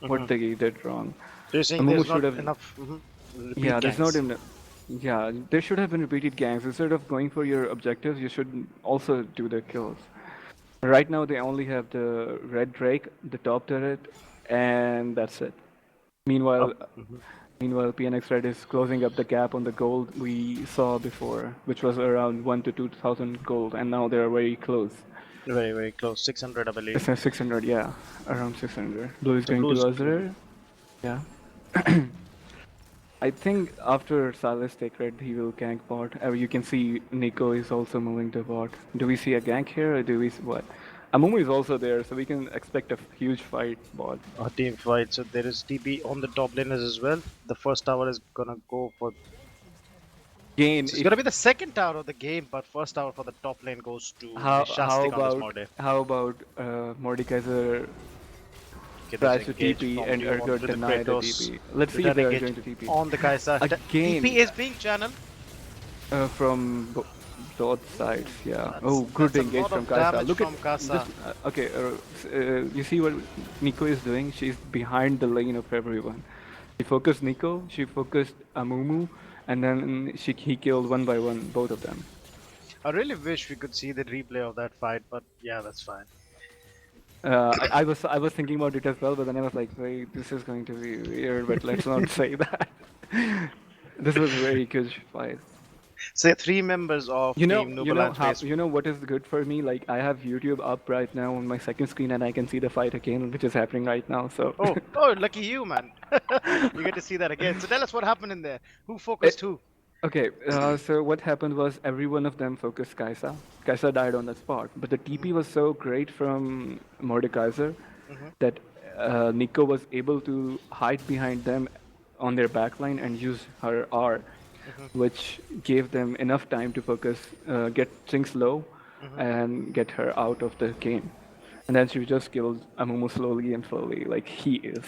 what Mhm. they did wrong. So you're saying Amumu there's should not have enough repeat yeah, there's not ganks. enough. Yeah, there should have been repeated ganks. Instead of going for your objectives, you should also do the kills. Right now, they only have the red Drake, the top turret, and that's it. Meanwhile, Mhm. meanwhile, PnX Red is closing up the gap on the gold we saw before, which was around 1 to 2,000 gold, and now they are very close. Very, very close. 600, I It's believe. at 600, yeah, around 600. Blue is So going to Blue's gonna. Azure, yeah. I think after Silas take red, he will gank bot. You can see Nico is also moving to bot. Do we see a gank here, or do we what? Amumu is also there, so we can expect a huge fight bot. A team fight. So there is TP on the top laners as well. The first tower is gonna go for. Again, So it's gonna if be the second tower of the game, but first tower for the top lane goes to how Nishastic on this about Morde. Mordekaiser Okay, there's tries an to engage TP from and Leon Urgot with the deny the Kratos. TP. Let's see if Return they are engage going to TP. on the Kaisa. Again, TP is being channeled. from both sides, yeah. Oh, good That's a engage lot from of Kaisa. damage Look at from Kasa. just okay. You see what Nico is doing? She's behind the lane of everyone. She focused Nico. She focused Amumu, and then he killed one by one both of them. I really wish we could see the replay of that fight, but yeah, that's fine. I was thinking about it as well, but then I was like, wait, this is going to be weird. But let's not say that. This was a very good fight. Say three members of Team You know Nubalance how face. you know what is good for me? Like I have YouTube up right now on my second screen, and I can see the fight again, which is happening right now. So, Oh, lucky you, man. You get to see that again. So tell us what happened in there. Who Eh, focused who? okay. So what happened was every one of them focused Kaisa. Kaisa died on the spot, but the Hmm. TP was so great from Mordekaiser Hmm. that Nico was able to hide behind them on their backline and use her R, Hmm. which gave them enough time to focus, get things low, Hmm. and get her out of the game. And then she just killed Amumu slowly and slowly, like he is.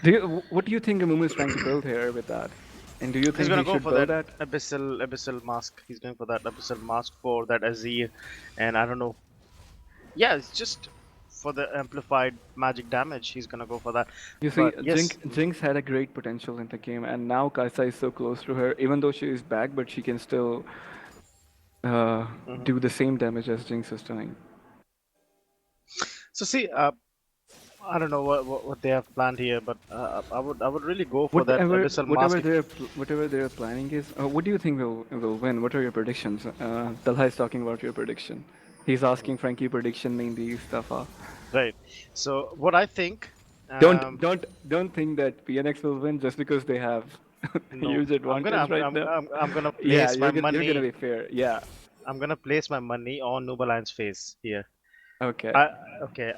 Yeah. What do you think Amumu is trying to build here with that? And do you He's think gonna he go should for build that that? abyssal mask. He's going for that abyssal mask for that Azir, and I don't know. Yeah, it's just for the amplified magic damage. He's gonna go for that. You see, But yes. Jinx had a great potential in the game, and now Kaisa is so close to her. Even though she is back, but she can still Mhm. do the same damage as Jinx is doing. So see, I don't know what they have planned here, but I would really go for that abyssal mask. Whatever their planning is, what do you think will win? What are your predictions? Talha is talking about your prediction. He's asking Frankie prediction mainly stuff. Right. So what I think, Don't um, don't don't think that PNX will win just because they have no, huge advantage right now. I'm gonna Yeah, place my you're gonna money. be fair. Yeah. I'm gonna place my money on Noob Alliance face here. Okay. I, okay.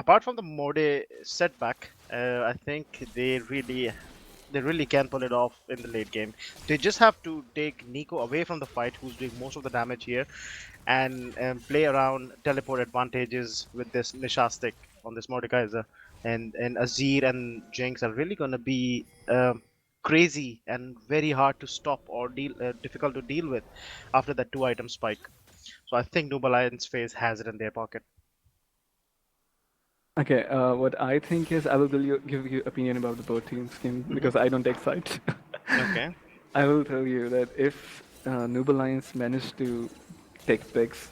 Apart from the Mode setback, I think they really can pull it off in the late game. They just have to take Nico away from the fight, who's doing most of the damage here, and play around teleport advantages with this Nishastic on this Mordekaiser. And Azir and Jinx are really gonna be crazy and very hard to stop or difficult to deal with after that two-item spike. So I think Noob Alliance phase has it in their pocket. Okay. What I think is I will give you opinion about the both teams game Hmm. because I don't take sides. Okay. I will tell you that if Noob Alliance manage to take picks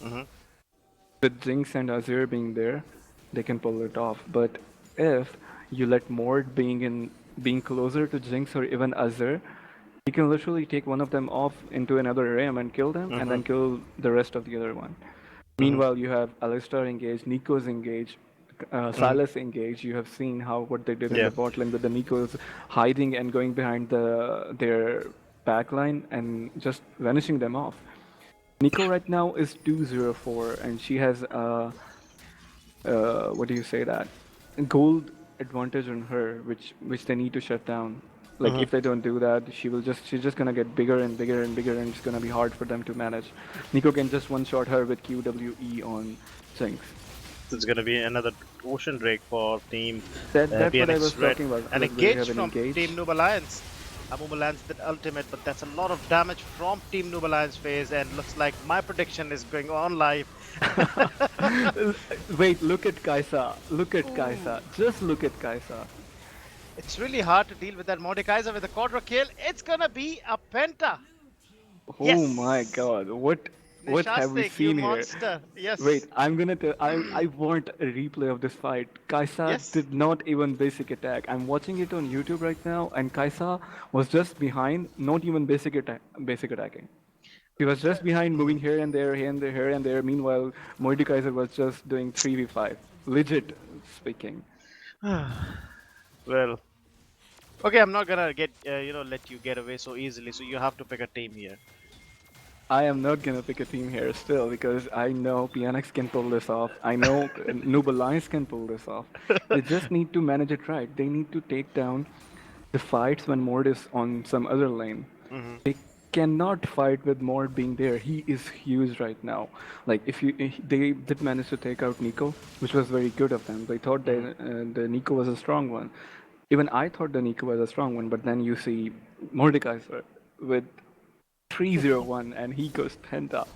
Hmm. with Jinx and Azir being there, they can pull it off. But if you let Mord being closer to Jinx or even Azir, you can literally take one of them off into another ram and kill them, and Hmm. then kill the rest of the other one. Hmm. Meanwhile, you have Alistar engaged, Nico's engaged, Hmm. Silas engaged. You have seen how what they did in Yeah. the bot lane with the Nico's hiding and going behind their backline and just vanishing them off. Nico right now is 204, and she has what do you say that gold advantage on her, which they need to shut down. Like Hmm. if they don't do that, she's just gonna get bigger and bigger and bigger, and it's gonna be hard for them to manage. Nico can just one shot her with QWE on Jinx. So it's gonna be another Ocean Drake for Team That's what I was PnX Red. talking about. And Like we engage have an from Team engage. Noob Alliance. Abu Alliance did ultimate, but that's a lot of damage from Team Noob Alliance phase, and looks like my prediction is going on live. Wait, look at Kaisa. Look at Ooh. Kaisa. Just look at Kaisa. It's really hard to deal with that Mordekaiser with a quadra kill. It's gonna be a penta. Oh my Yes! God, what have we Nishastik, you seen here? monster. Wait, Yes. I'm gonna tell. I want a replay of this fight. Kaisa Yes. did not even basic attack. I'm watching it on YouTube right now, and Kaisa was just behind, not even basic attacking. He was just behind, moving here and there, here and there, here and there. Meanwhile, Mordekaiser was just doing 3v5. Legit speaking. Well, okay, I'm not gonna let you get away so easily, so you have to pick a team here. I am not gonna pick a team here still because I know PnX can pull this off. I know Noob Alliance can pull this off. They just need to manage it right. They need to take down the fights when Mord is on some other lane. Hmm. They cannot fight with Mord being there. He is huge right now. Like if they did manage to take out Nico, which was very good of them. They thought Hmm. that the Nico was a strong one. Even I thought the Nico was a strong one, but then you see Mordekaiser with 301 and he goes penta.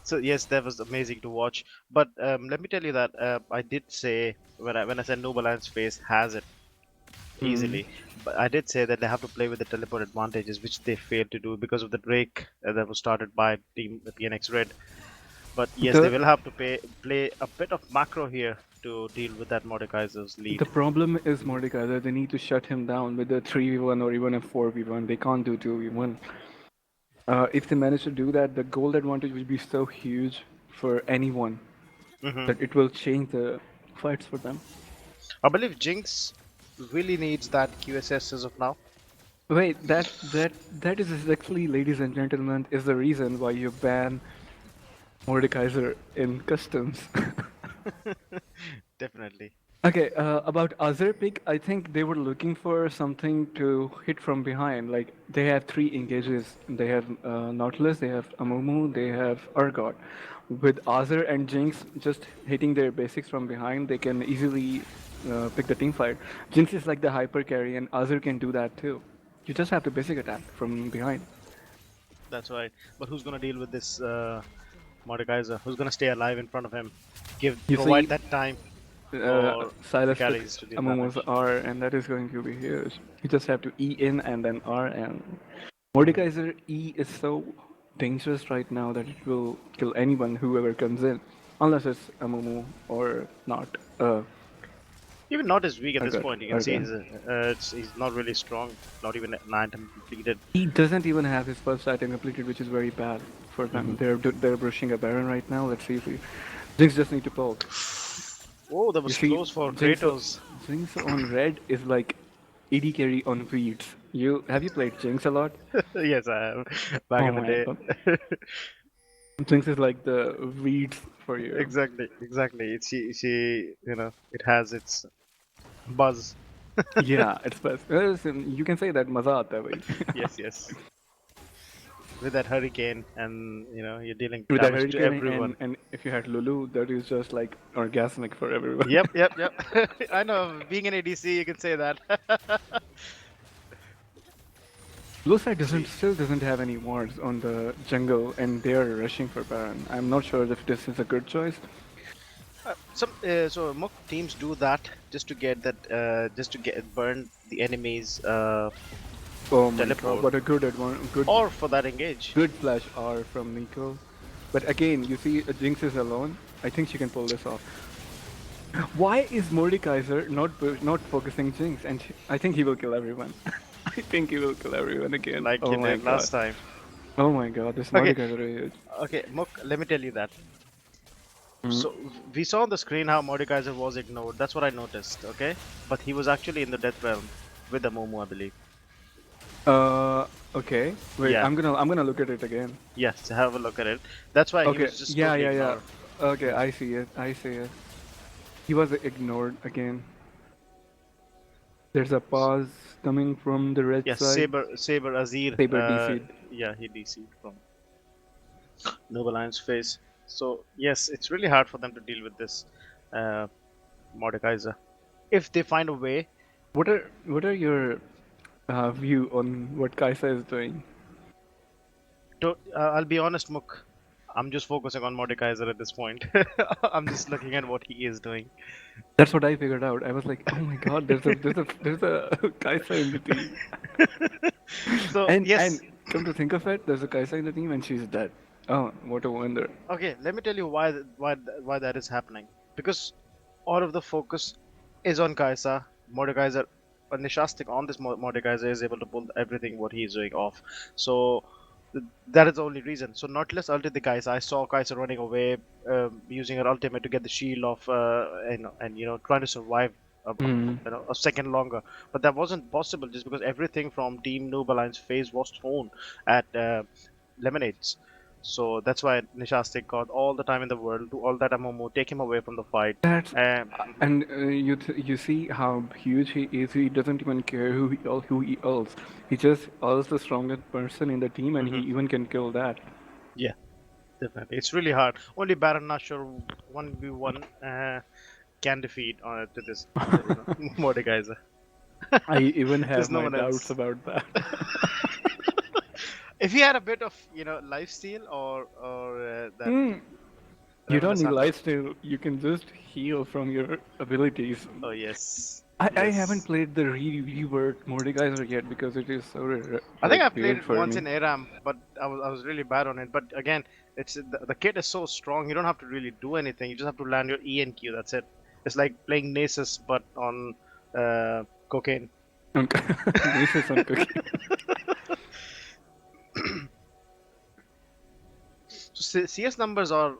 So yes, that was amazing to watch. But let me tell you that I did say when I said Noble Alliance Face has it Hmm. easily, but I did say that they have to play with the teleport advantages, which they failed to do because of the Drake that was started by Team PNX Red. But yes, they The will have to play a bit of macro here to deal with that Mordekaiser's the lead. problem is Mordekaiser. They need to shut him down with a 3v1 or even a 4v1. They can't do 2v1. If they manage to do that, the gold advantage will be so huge for anyone Hmm. that it will change the fights for them. I believe Jinx really needs that QSS as of now. Wait, that is exactly, ladies and gentlemen, is the reason why you ban Mordekaiser in customs. Definitely. Okay, about other pick, I think they were looking for something to hit from behind. Like they have three engages. They have Nautilus, they have Amumu, they have Urgot. With Azir and Jinx just hitting their basics from behind, they can easily pick the team fight. Jinx is like the hyper carry, and Azir can do that too. You just have to basic attack from behind. That's right. But who's gonna deal with this Mordekaiser? Who's gonna stay alive in front of him? You Provide see, that time for the Silas took carries to deal Amumu's damage. R, and that is going to be huge. You just have to E in and then R, and Hmm. Mordekaiser E is so dangerous right now that it will kill anyone whoever comes in, unless it's Amumu or not. Even not as weak at this Urgot, point. You can see Urgot. he's not really strong. Not even at 9 completed. He doesn't even have his first item completed, which is very bad for them. Hmm. They're brushing a Baron right now. Let's see if we. Jinx just need to poke. Oh, that You was see, close for Jinx, Kratos. Jinx on red is like AD carry on weeds. You have you played Jinx a lot? Yes, I have. Back Oh in the my day. god. Jinx is like the weeds for you. Exactly, exactly. It has its buzz. Yeah, it's best. Listen, you can say that maza aata hai bhai. Yes, yes. With that hurricane, and you're dealing With that damage to hurricane everyone. and if you had Lulu, that is just like orgasmic for everyone. Yep, yep, yep. I know. Being an ADC, you can say that. Blue side doesn't See, still doesn't have any wards on the jungle and they are rushing for Baron. I'm not sure if this is a good choice. so mock teams do that just to get burn the enemy's Oh my god, teleport, what a good or for that engage. good flash R from Nico. But again, you see, Jinx is alone. I think she can pull this off. Why is Mordekaiser not focusing Jinx? And I think he will kill everyone. I think he will kill everyone again. Like Oh you my did god. last time. Oh my god, this Okay, Mordekaiser is huge. okay, Mook, let me tell you that. Mm. So we saw on the screen how Mordekaiser was ignored. That's what I noticed. Okay, but he was actually in the death realm with the Momo, I believe. Uh, okay. Wait, Yeah, I'm gonna look at it again. yes. Have a look at it. That's why he Okay, was just yeah, totally yeah, yeah. ignored. Okay, Yeah. I see it. I see it. He was ignored again. There's a pause coming from the red Yes, side. Saber Azir. Saber DC'd. Yeah, he DC'd from Noble Lion's face. So yes, it's really hard for them to deal with this uh, Mordekaiser. If they find a way, What are your view on what Kaisa is doing? I'll be honest, Mook. I'm just focusing on Mordekaiser at this point. I'm just looking at what he is doing. That's what I figured out. I was like, oh my god, there's a Kaisa in the team. So And yes, come to think of it, there's a Kaisa in the team and she's dead. Oh, what a wonder. okay. Let me tell you why that is happening. Because all of the focus is on Kaisa. Mordekaiser, Nishastic on this Mordekaiser is able to pull everything what he is doing off. So that is the only reason. So Nautilus ulted the Kaisa. I saw Kaisa running away, using her ultimate to get the shield off, and trying to survive Hmm. a second longer. But that wasn't possible just because everything from Team Noob Alliance phase was thrown at Lemonades. So that's why Nishastic got all the time in the world, do all that Amomo, take him away from the fight. That's Mhm. and you see how huge he is. He doesn't even care who he ults. He just ults the strongest person in the team, and he Mhm. even can kill that. Yeah, definitely. It's really hard. Only Baron Nashor 1v1 can defeat to this, Mordekaiser. I even There's have no my one doubts else. about that. If he had a bit of, lifesteal or that Hmm. You don't Revenant need Sandal. lifesteal. You can just heal from your abilities. Oh yes, I haven't yes. played the revert Mordekaiser yet because it is so I think like I played weird it for once me. in ARAM, but I was really bad on it. But again, it's the kit is so strong. You don't have to really do anything. You just have to land your E and Q. That's it. It's like playing Nasus but on cocaine. On Nasus on cookie. So CS numbers are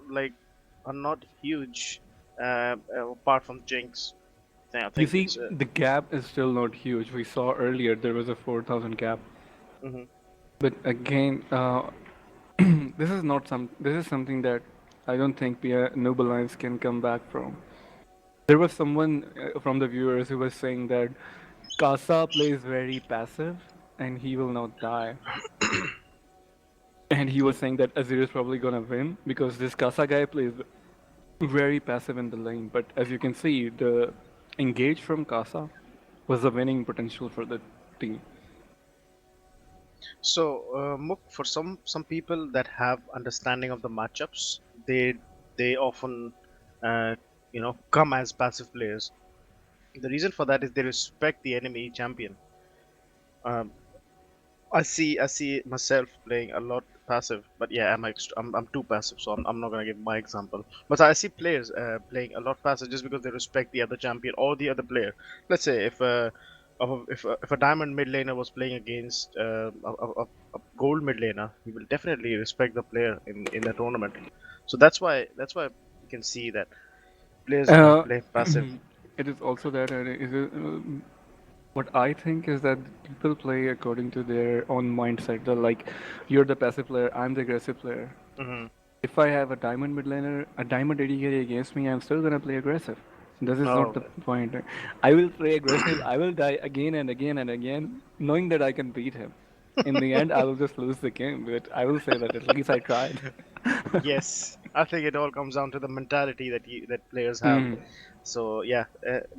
not huge, apart from Jinx. I You think see, it's the gap is still not huge. We saw earlier there was a 4,000 gap. mhm. But again, this is something that I don't think Noble Alliance can come back from. There was someone from the viewers who was saying that Casa plays very passive and he will not die. And he was saying that Azir is probably gonna win because this Casa guy plays very passive in the lane. But as you can see, the engage from Casa was the winning potential for the team. So, Mook, for some people that have understanding of the matchups, they often, uh, come as passive players. The reason for that is they respect the enemy champion. Um, I see myself playing a lot passive, but yeah, I'm too passive, so I'm not gonna give my example. But I see players playing a lot passive just because they respect the other champion or the other player. Let's say if a diamond mid laner was playing against a gold mid laner, he will definitely respect the player in the tournament. So that's why you can see that players Uh, play passive. it is also that what I think is that people play according to their own mindset. They're like, you're the passive player, I'm the aggressive player. Hmm. If I have a diamond mid laner, a diamond AD carry against me, I'm still gonna play aggressive. This is not Oh, the point. I will play aggressive. I will die again and again and again, knowing that I can beat him. In the end, I will just lose the game, but I will say that at least I tried. yes, I think it all comes down to the mentality that players have. Hmm. So yeah,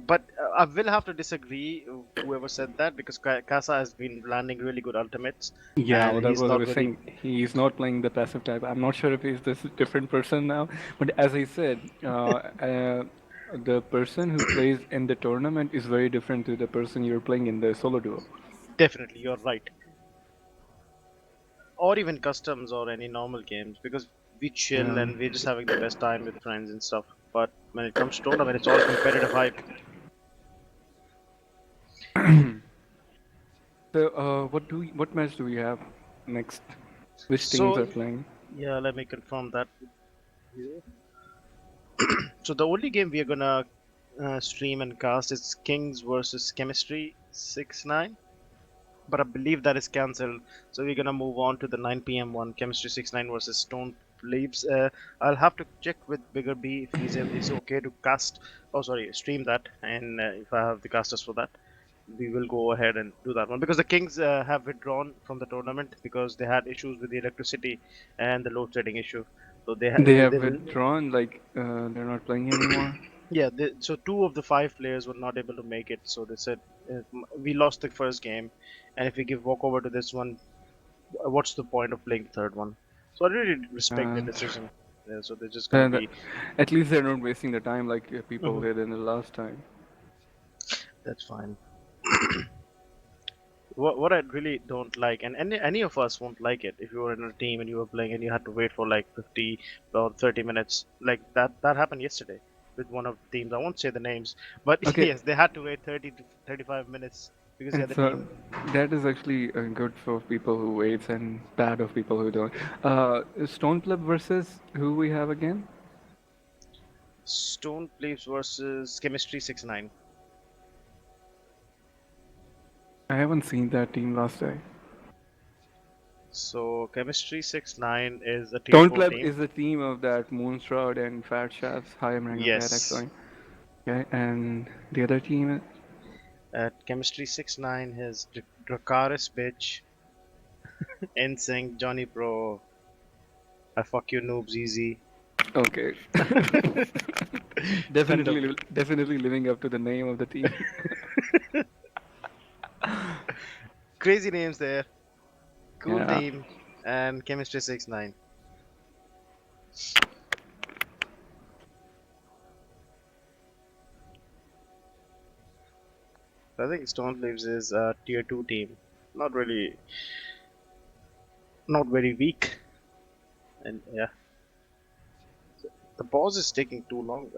but I will have to disagree. Whoever said that, because Casa has been landing really good ultimates, Yeah, and well, that he's was I not was really. saying. He's not playing the passive type. I'm not sure if he's this different person now, but as I said, the person who plays in the tournament is very different to the person you're playing in the solo duo. Definitely, you're right. Or even customs or any normal games, because we chill Yeah. and we're just having the best time with friends and stuff. But when it comes to tournament, it's all competitive hype. So, what match do we have next? Which teams So are playing? yeah, let me confirm that. So the only game we are gonna stream and cast is Kings versus Chemistry 6-9, but I believe that is cancelled. So we're gonna move on to the 9 p.m. one, Chemistry 6-9 versus Stone Leaves. I'll have to check with Bigger B if he's okay to cast. Oh, sorry, stream that, and if I have the casters for that, we will go ahead and do that one because the Kings have withdrawn from the tournament because they had issues with the electricity and the load shedding issue. So They they, have they withdrawn, like they're not playing anymore. yeah, so two of the five players were not able to make it. So they said, we lost the first game, and if we give walkover to this one, what's the point of playing the third one? So I really respect their Uh, decision. Yeah, so they're just gonna and be. at least they're not wasting the time like people Mhm. did in the last time. That's fine. What I really don't like, and any of us won't like it, if you were in a team and you were playing and you had to wait for like 50 or 30 minutes, like that happened yesterday with one of the teams. I won't say the names, but Okay, yes, they had to wait 30 to 35 minutes because the other it's team. that is actually good for people who waits and bad of people who don't. Stone Club versus who we have again? Stone Plays versus Chemistry 6-9. I haven't seen that team last time. So Chemistry 6-9 is a tier Stone 4 Club team. is the team of that Moonshroud and Fat Shafts. Hi, I'm Rango PnX. Yes. Okay, and the other team. At Chemistry 6-9 has Dracaris Bitch, NSYNC, Johnny Pro, I Fuck You Noobs Easy. Okay. And the Definitely living up to the name of the team. crazy names there. Cool Yeah. team. And Chemistry 6-9. I think Stone Leaves is a tier 2 team. Not really, not very weak. And yeah, the pause is taking too long.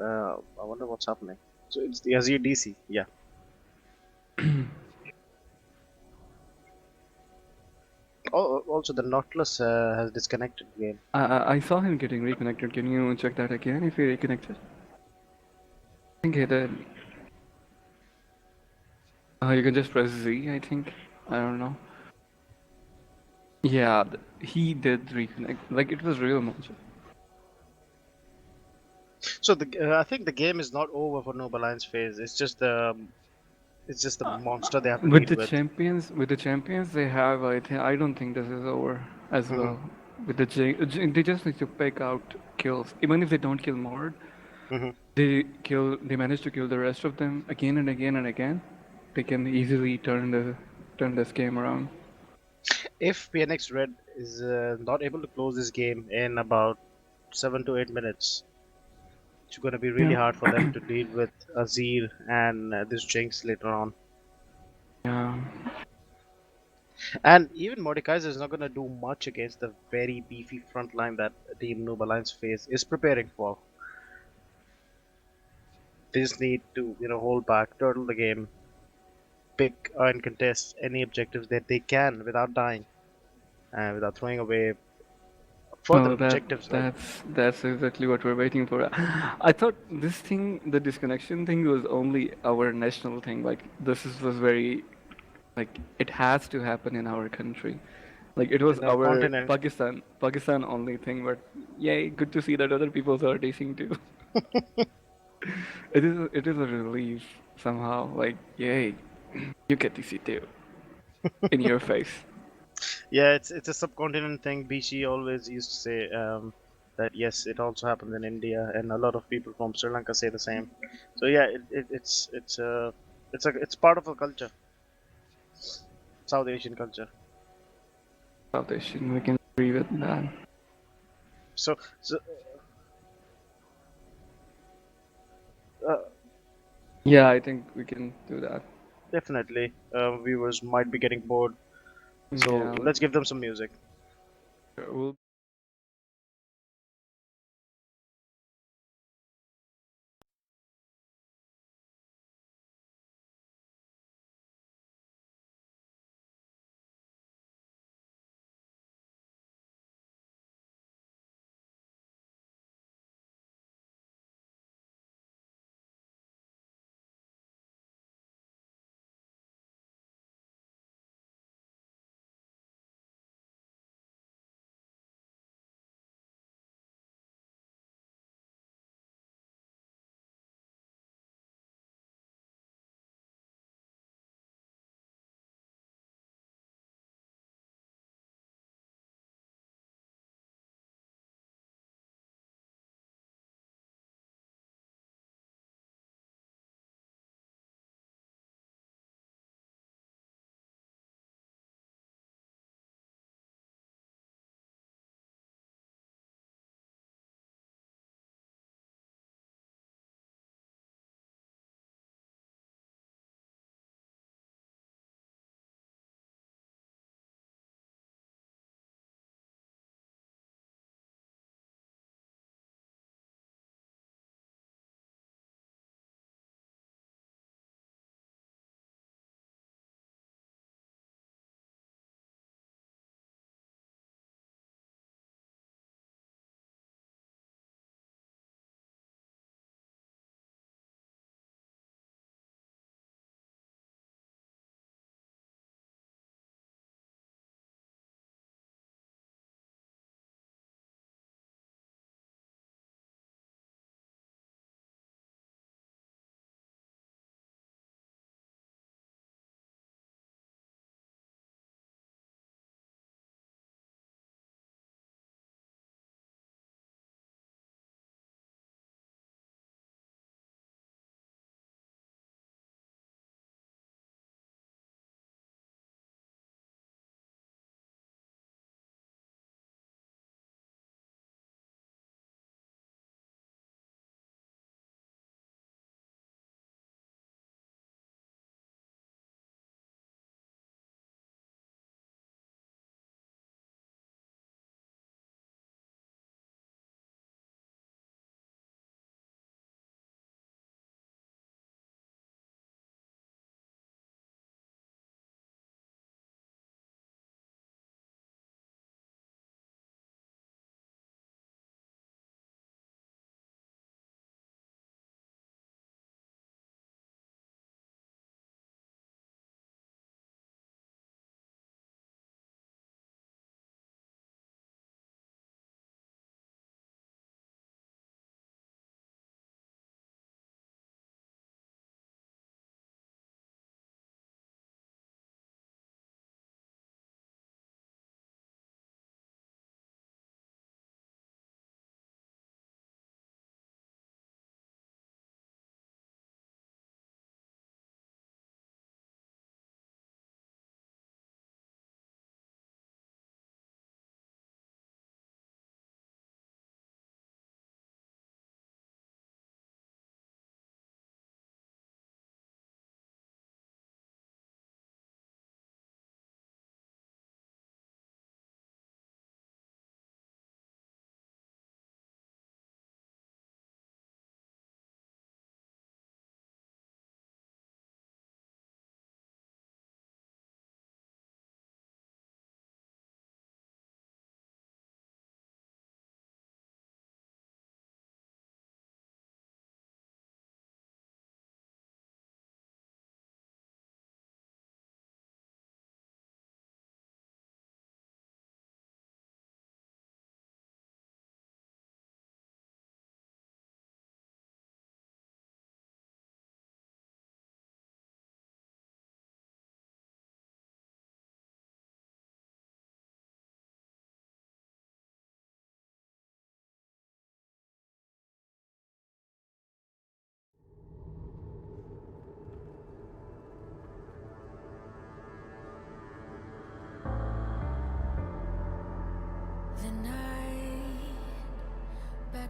I wonder what's happening. So it's the Azir DC. Yeah. Oh, also, the Nautilus has disconnected game. I saw him getting reconnected. Can you check that again if he reconnected? I think he did. You can just press Z, I think. I don't know. Yeah, he did reconnect. Like it was real magic. So I think the game is not over for Noble Alliance phase. It's just the monster they have to deal with. With the champions they have, I don't think this is over as Hmm. well. With the they just need to pick out kills. Even if they don't kill Mord, Hmm. they manage to kill the rest of them again and again and again. They can easily turn this game around. If PnX Red is not able to close this game in about 7 to 8 minutes, it's going to be really Yeah. hard for them to deal with Azir and this Jinx later on. Yeah. And even Mordekaiser is not going to do much against the very beefy front line that Team Noob Alliance phase is preparing for. They just need to, hold back, turtle the game, pick and contest any objectives that they can without dying and without throwing away further Oh, objectives. Like, that's exactly what we're waiting for. I thought this thing, the disconnection thing, was only our national thing. Like was very like it has to happen in our country. Like it was in our our continent. Pakistan only thing. But yay, good to see that other people are tasting too. It is a relief somehow. Like yay, you get to see too in your face. Yeah, it's a subcontinent thing. BC always used to say that yes, it also happens in India, and a lot of people from Sri Lanka say the same. So yeah, it's part of a culture, South Asian culture. South Asian, we can agree with that. So uh, Yeah, I think we can do that. definitely, viewers might be getting bored. So Yeah, let's give them some music. we'll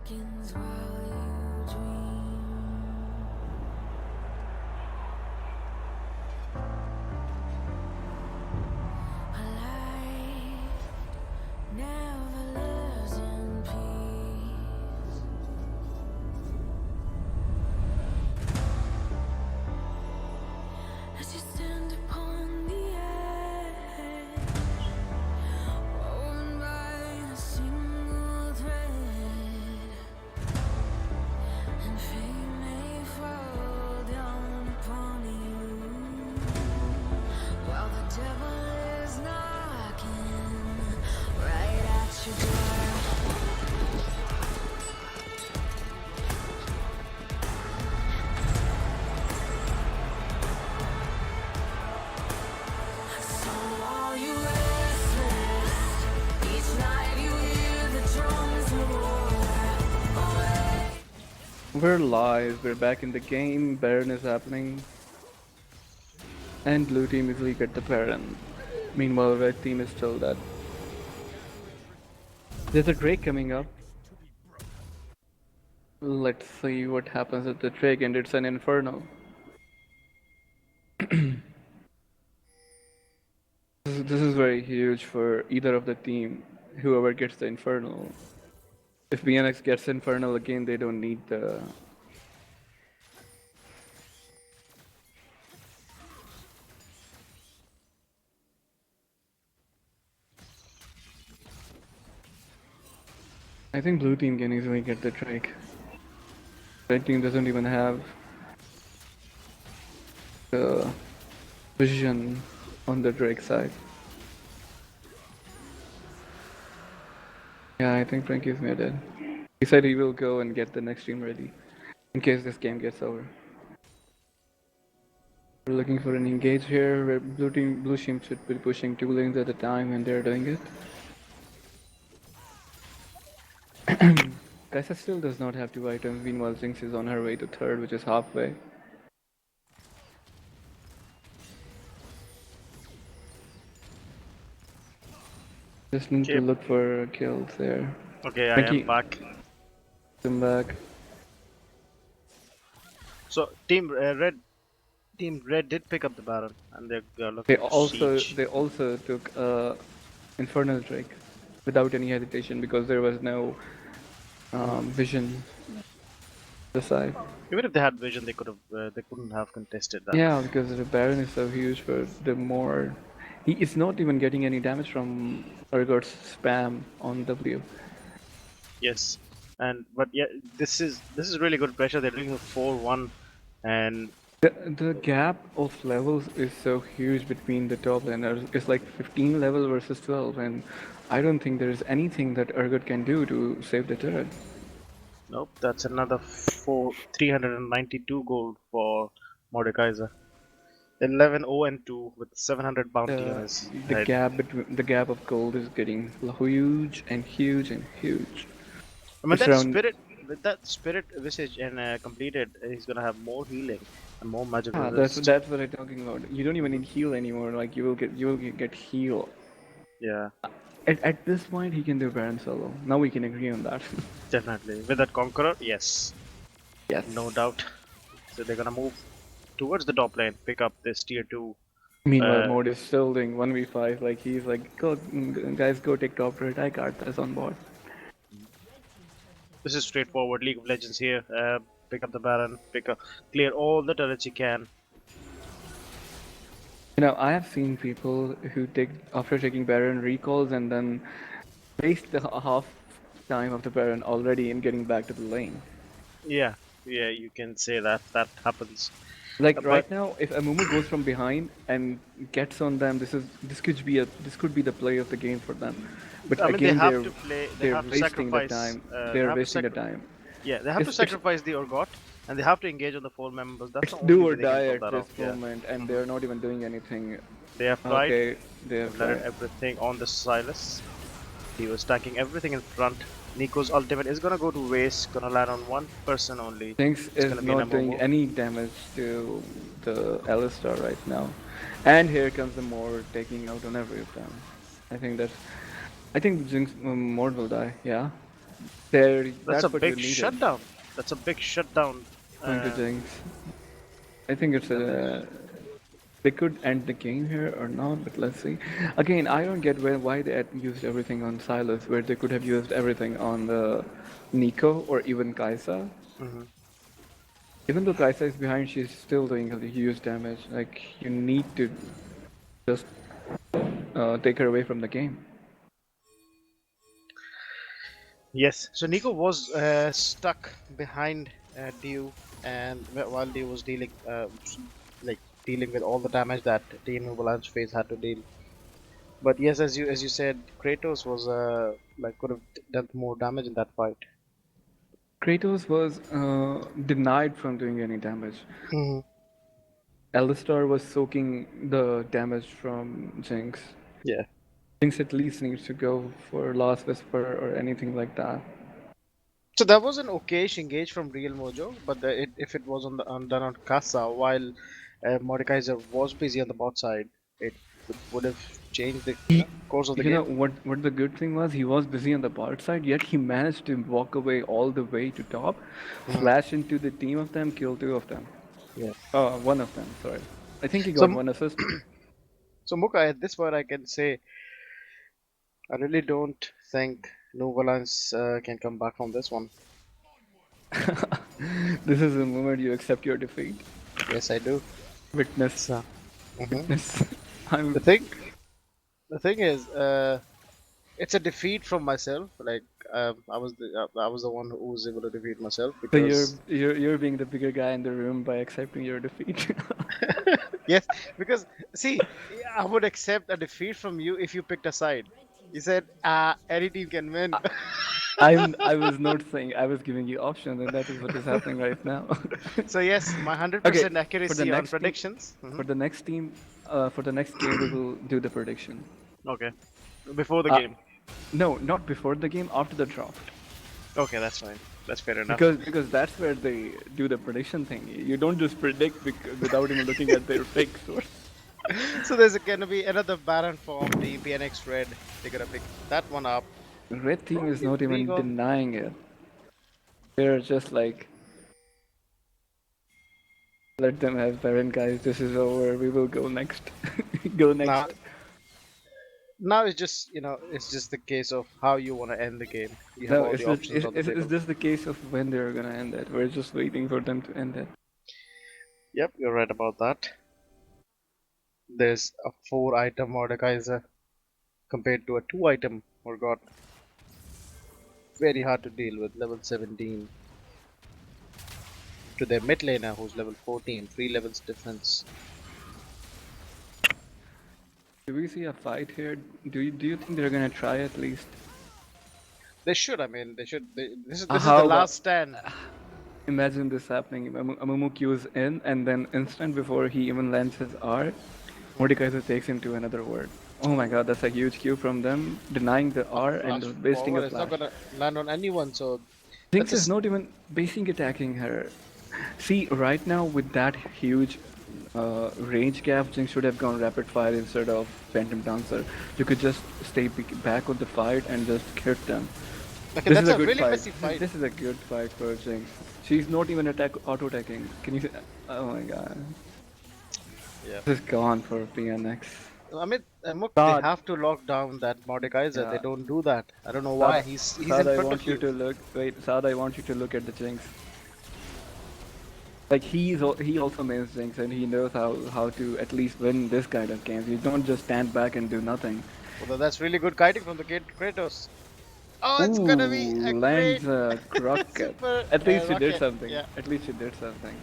seconds while you dream. A life never lives in peace. As you stand upon the edge, woven by a single thread, and fate may fall down upon you, while the devil is knocking right at your door. So are you restless? Each night you hear the drums roar away. We're live, we're back in the game, Baron is happening. And blue team easily get the Baron. Meanwhile, red team is still dead. There's a Drake coming up. Let's see what happens with the Drake, and it's an Inferno. This is very huge for either of the team, whoever gets the Infernal. If PnX gets Infernal again, they don't need the... I think blue team can easily get the Drake. Red team doesn't even have the vision on the Drake side. Yeah, I think Frankie's muted. He said he will go and get the next team ready, in case this game gets over. We're looking for an engage here, where blue team should be pushing 2 lanes at a time, and they're doing it. Kaisa still does not have 2 items, meanwhile Jinx is on her way to 3rd, which is halfway. Just need to look for kills there. Okay, I Frankie, am back. come back. So Team Red did pick up the Baron, and they're looking for siege. They also took Infernal Drake without any hesitation because there was no vision the side. Even if they had vision, they couldn't have contested that. Yeah, because the Baron is so huge for the more... He is not even getting any damage from Urgot's spam on W. Yes, but yeah, this is really good pressure. They're doing a 4-1, and The gap of levels is so huge between the top laners. It's like 15 level versus 12, and I don't think there is anything that Urgot can do to save the turret. nope, that's another 392 gold for Mordekaiser. 11-0-2 with 700 bounty on his head. The gap of gold is getting huge and huge and huge. I mean, It's around... with that spirit visage and completed, he's gonna have more healing and more magic Ah, resist. that's what I'm talking about. You don't even need heal anymore. Like you will get heal. Yeah, At this point, he can do Baron solo. Now we can agree on that. definitely. With that Conqueror, yes, Yes. no doubt. So they're gonna move towards the top lane, pick up this tier 2. Meanwhile, Mode is still doing 1v5. Like he's like, go guys, go take top turret. I got this on board. This is straightforward League of Legends here. Pick up the Baron, clear all the turrets you can. You know, I have seen people who after taking Baron recalls and then waste the half time of the Baron already in getting back to the lane. Yeah, you can say that happens. Like right now, if Amumu goes from behind and gets on them, this could be the play of the game for them. But I mean, again, they have to wasting the sacrifice. time. They're wasting the time. Yeah, they have to sacrifice the Urgot, and they have to engage on the 4 members. That's It's the only do way or they can die pull at that this off. Yeah. moment, and they're not even doing anything. They have tried. Okay, they have They've tried. everything on the Silas. He was stacking everything in front. Nico's ultimate is gonna go to waste, gonna land on one person only. Jinx is gonna be an not doing MMO. any damage to the Alistar right now. And here comes the Mord taking out on every of them. I think Jinx Mord will die, yeah. There, That's a that's what you big needed. shutdown. That's a big shutdown. Going to Uh, Jinx. I think it's definitely. a. They could end the game here or not, but let's see. Again, I don't get why they had used everything on Silas, where they could have used everything on the Nico or even Kaisa. Hmm. Even though Kaisa is behind, she's still doing a huge damage. Like, you need to just take her away from the game. Yes. So Nico was stuck behind Dew, and while Dew was dealing, like dealing with all the damage that Team Avalanche phase had to deal. But yes, as you said, Kratos was like could have done more damage in that fight. Kratos was denied from doing any damage. Hmm. Alistar was soaking the damage from Jinx. Yeah. Jinx at least needs to go for Last Whisper or anything like that. So that was an okayish engage from Real Mojo, but if it was done on Casa while Mordekaiser was busy on the bot side, it would have changed the He, course of the you know game. what the good thing was? He was busy on the bot side, yet he managed to walk away all the way to top, Hmm. flash into the team of them, kill two of them. Yeah. One of them, sorry. I think he got So one assist. so Muka, at this point I can say I really don't think Novalance can come back from this one. This is the moment you accept your defeat. Yes, I do. Witness, So, hmm witness. I'm. the thing the thing is, it's a defeat from myself. Like I was the one who was able to defeat myself So you're because you're being the bigger guy in the room by accepting your defeat. yes, because see, I would accept a defeat from you if you picked a side. You said, any team can win. I was not saying, I was giving you options, and that is what is happening right now. So yes, my Okay, 100% for the accuracy on next team, predictions. for the next team, for the next game, we will do the prediction. Okay, before the Uh, game. no, not before the game, after the draft. Okay, that's fine. That's fair enough. Because that's where they do the prediction thing. You don't just predict without even looking at their picks. So there's gonna be another Baron form team, PnX Red. They're gonna pick that one up. Red team is Probably not even Regon. denying it. They're just like, let them have Baron, guys. This is over. We will go next. Go Now, next. now it's just it's just the case of how you want to end the game. You have No, all the options on the it's table. just the case of when they're gonna end it. We're just waiting for them to end it. Yep, you're right about that. There's a 4-item Mordekaiser compared to a 2-item Morgott. Very hard to deal with level 17 to their mid laner who's level 14, 3 levels difference. Do we see a fight here? Do you think they're gonna try at least? They should. I mean, they should. This is the How about last stand. imagine this happening? Amumu queues in, and then instant before he even lands his R, Mordekaiser takes him to another word. Oh my god, that's a huge queue from them, denying the A R flash and wasting a forward. It's not flash. gonna land on anyone. So Jinx that's a is not even basic attacking her. See, right now with that huge range gap, Jinx should have gone rapid fire instead of Phantom Dancer. You could just stay back on the fight and just hit them. okay. This is That's a a good really fight. messy fight. This is a good fight for Jinx. She's not even auto attacking. Can you? Oh my god. Yeah. This is gone for PnX. I mean, look, they Sad. have to lock down that Mordekaiser. They Yeah. don't do that. I don't know why. Sad. He's Sad. in I front of want you you. to look. Wait. Sad. I want you to look at the Jinx. Like he also mains Jinx and he knows how to at least win this kind of games. You don't just stand back and do nothing. Although that's really good kiting from the kid Kratos. Oh, it's gonna be a Ooh, great lands a rocket. super At least she did rocket. something. Yeah. At least she did something.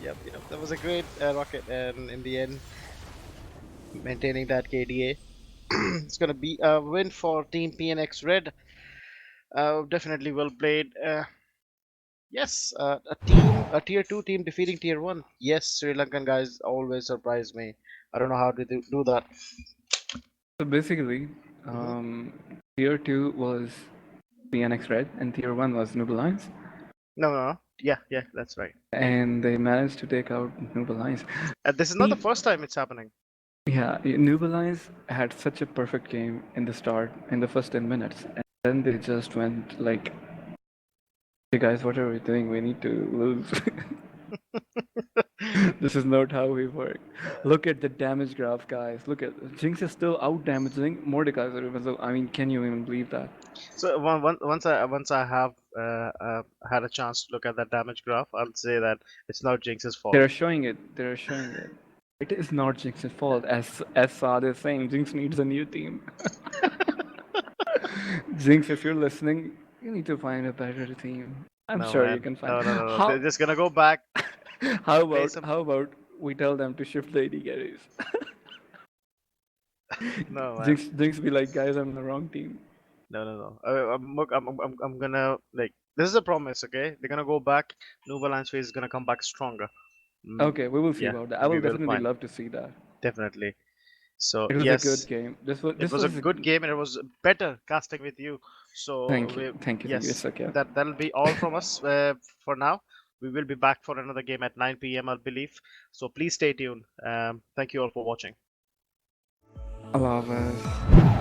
Yep. Yep. That was a great rocket, and in the end, maintaining that KDA. It's gonna be a win for Team PNX Red. Definitely well played. Yes, a tier two team defeating tier one. Yes, Sri Lankan guys always surprise me. I don't know how to do that. So basically, Hmm. tier two was PNX Red and tier one was Noob Alliance. No, no, no. Yeah, yeah, that's right. And they managed to take out Noob Alliance. This is not the See, first time it's happening. yeah, Noob Alliance had such a perfect game in the start, in the first 10 minutes, and then they just went like Hey guys, what are we doing? We need to lose. This is not how we work. Look at the damage graph, guys. Look at Jinx is still out damaging Mordekaiser. I mean, can you even believe that? So once I have had a chance to look at that damage graph, I'll say that it's not Jinx's fault. They're showing it. They're showing it. It is not Jinx's fault. As Saad is saying, Jinx needs a new team. Jinx, if you're listening, you need to find a better team. I'm No sure you man, can find. no. They're How just gonna go back, how play about some. how about we tell them to shift the AD carries? No man, Jinx be like, guys, I'm in the wrong team. no. Look, I'm gonna like. This is a promise, okay? They're gonna go back. New Balance phase is gonna come back stronger. Mm, Okay, we will see yeah, about that. I we will will definitely find love to see that. definitely. So It was a good yes, game. it This was a was good game and it was better casting with you. So thank you, thank you, thank you. yes, It's okay. that'll be all from us for now. We will be back for another game at 9 p.m. I believe. So please stay tuned. Thank you all for watching. Allah Hafiz.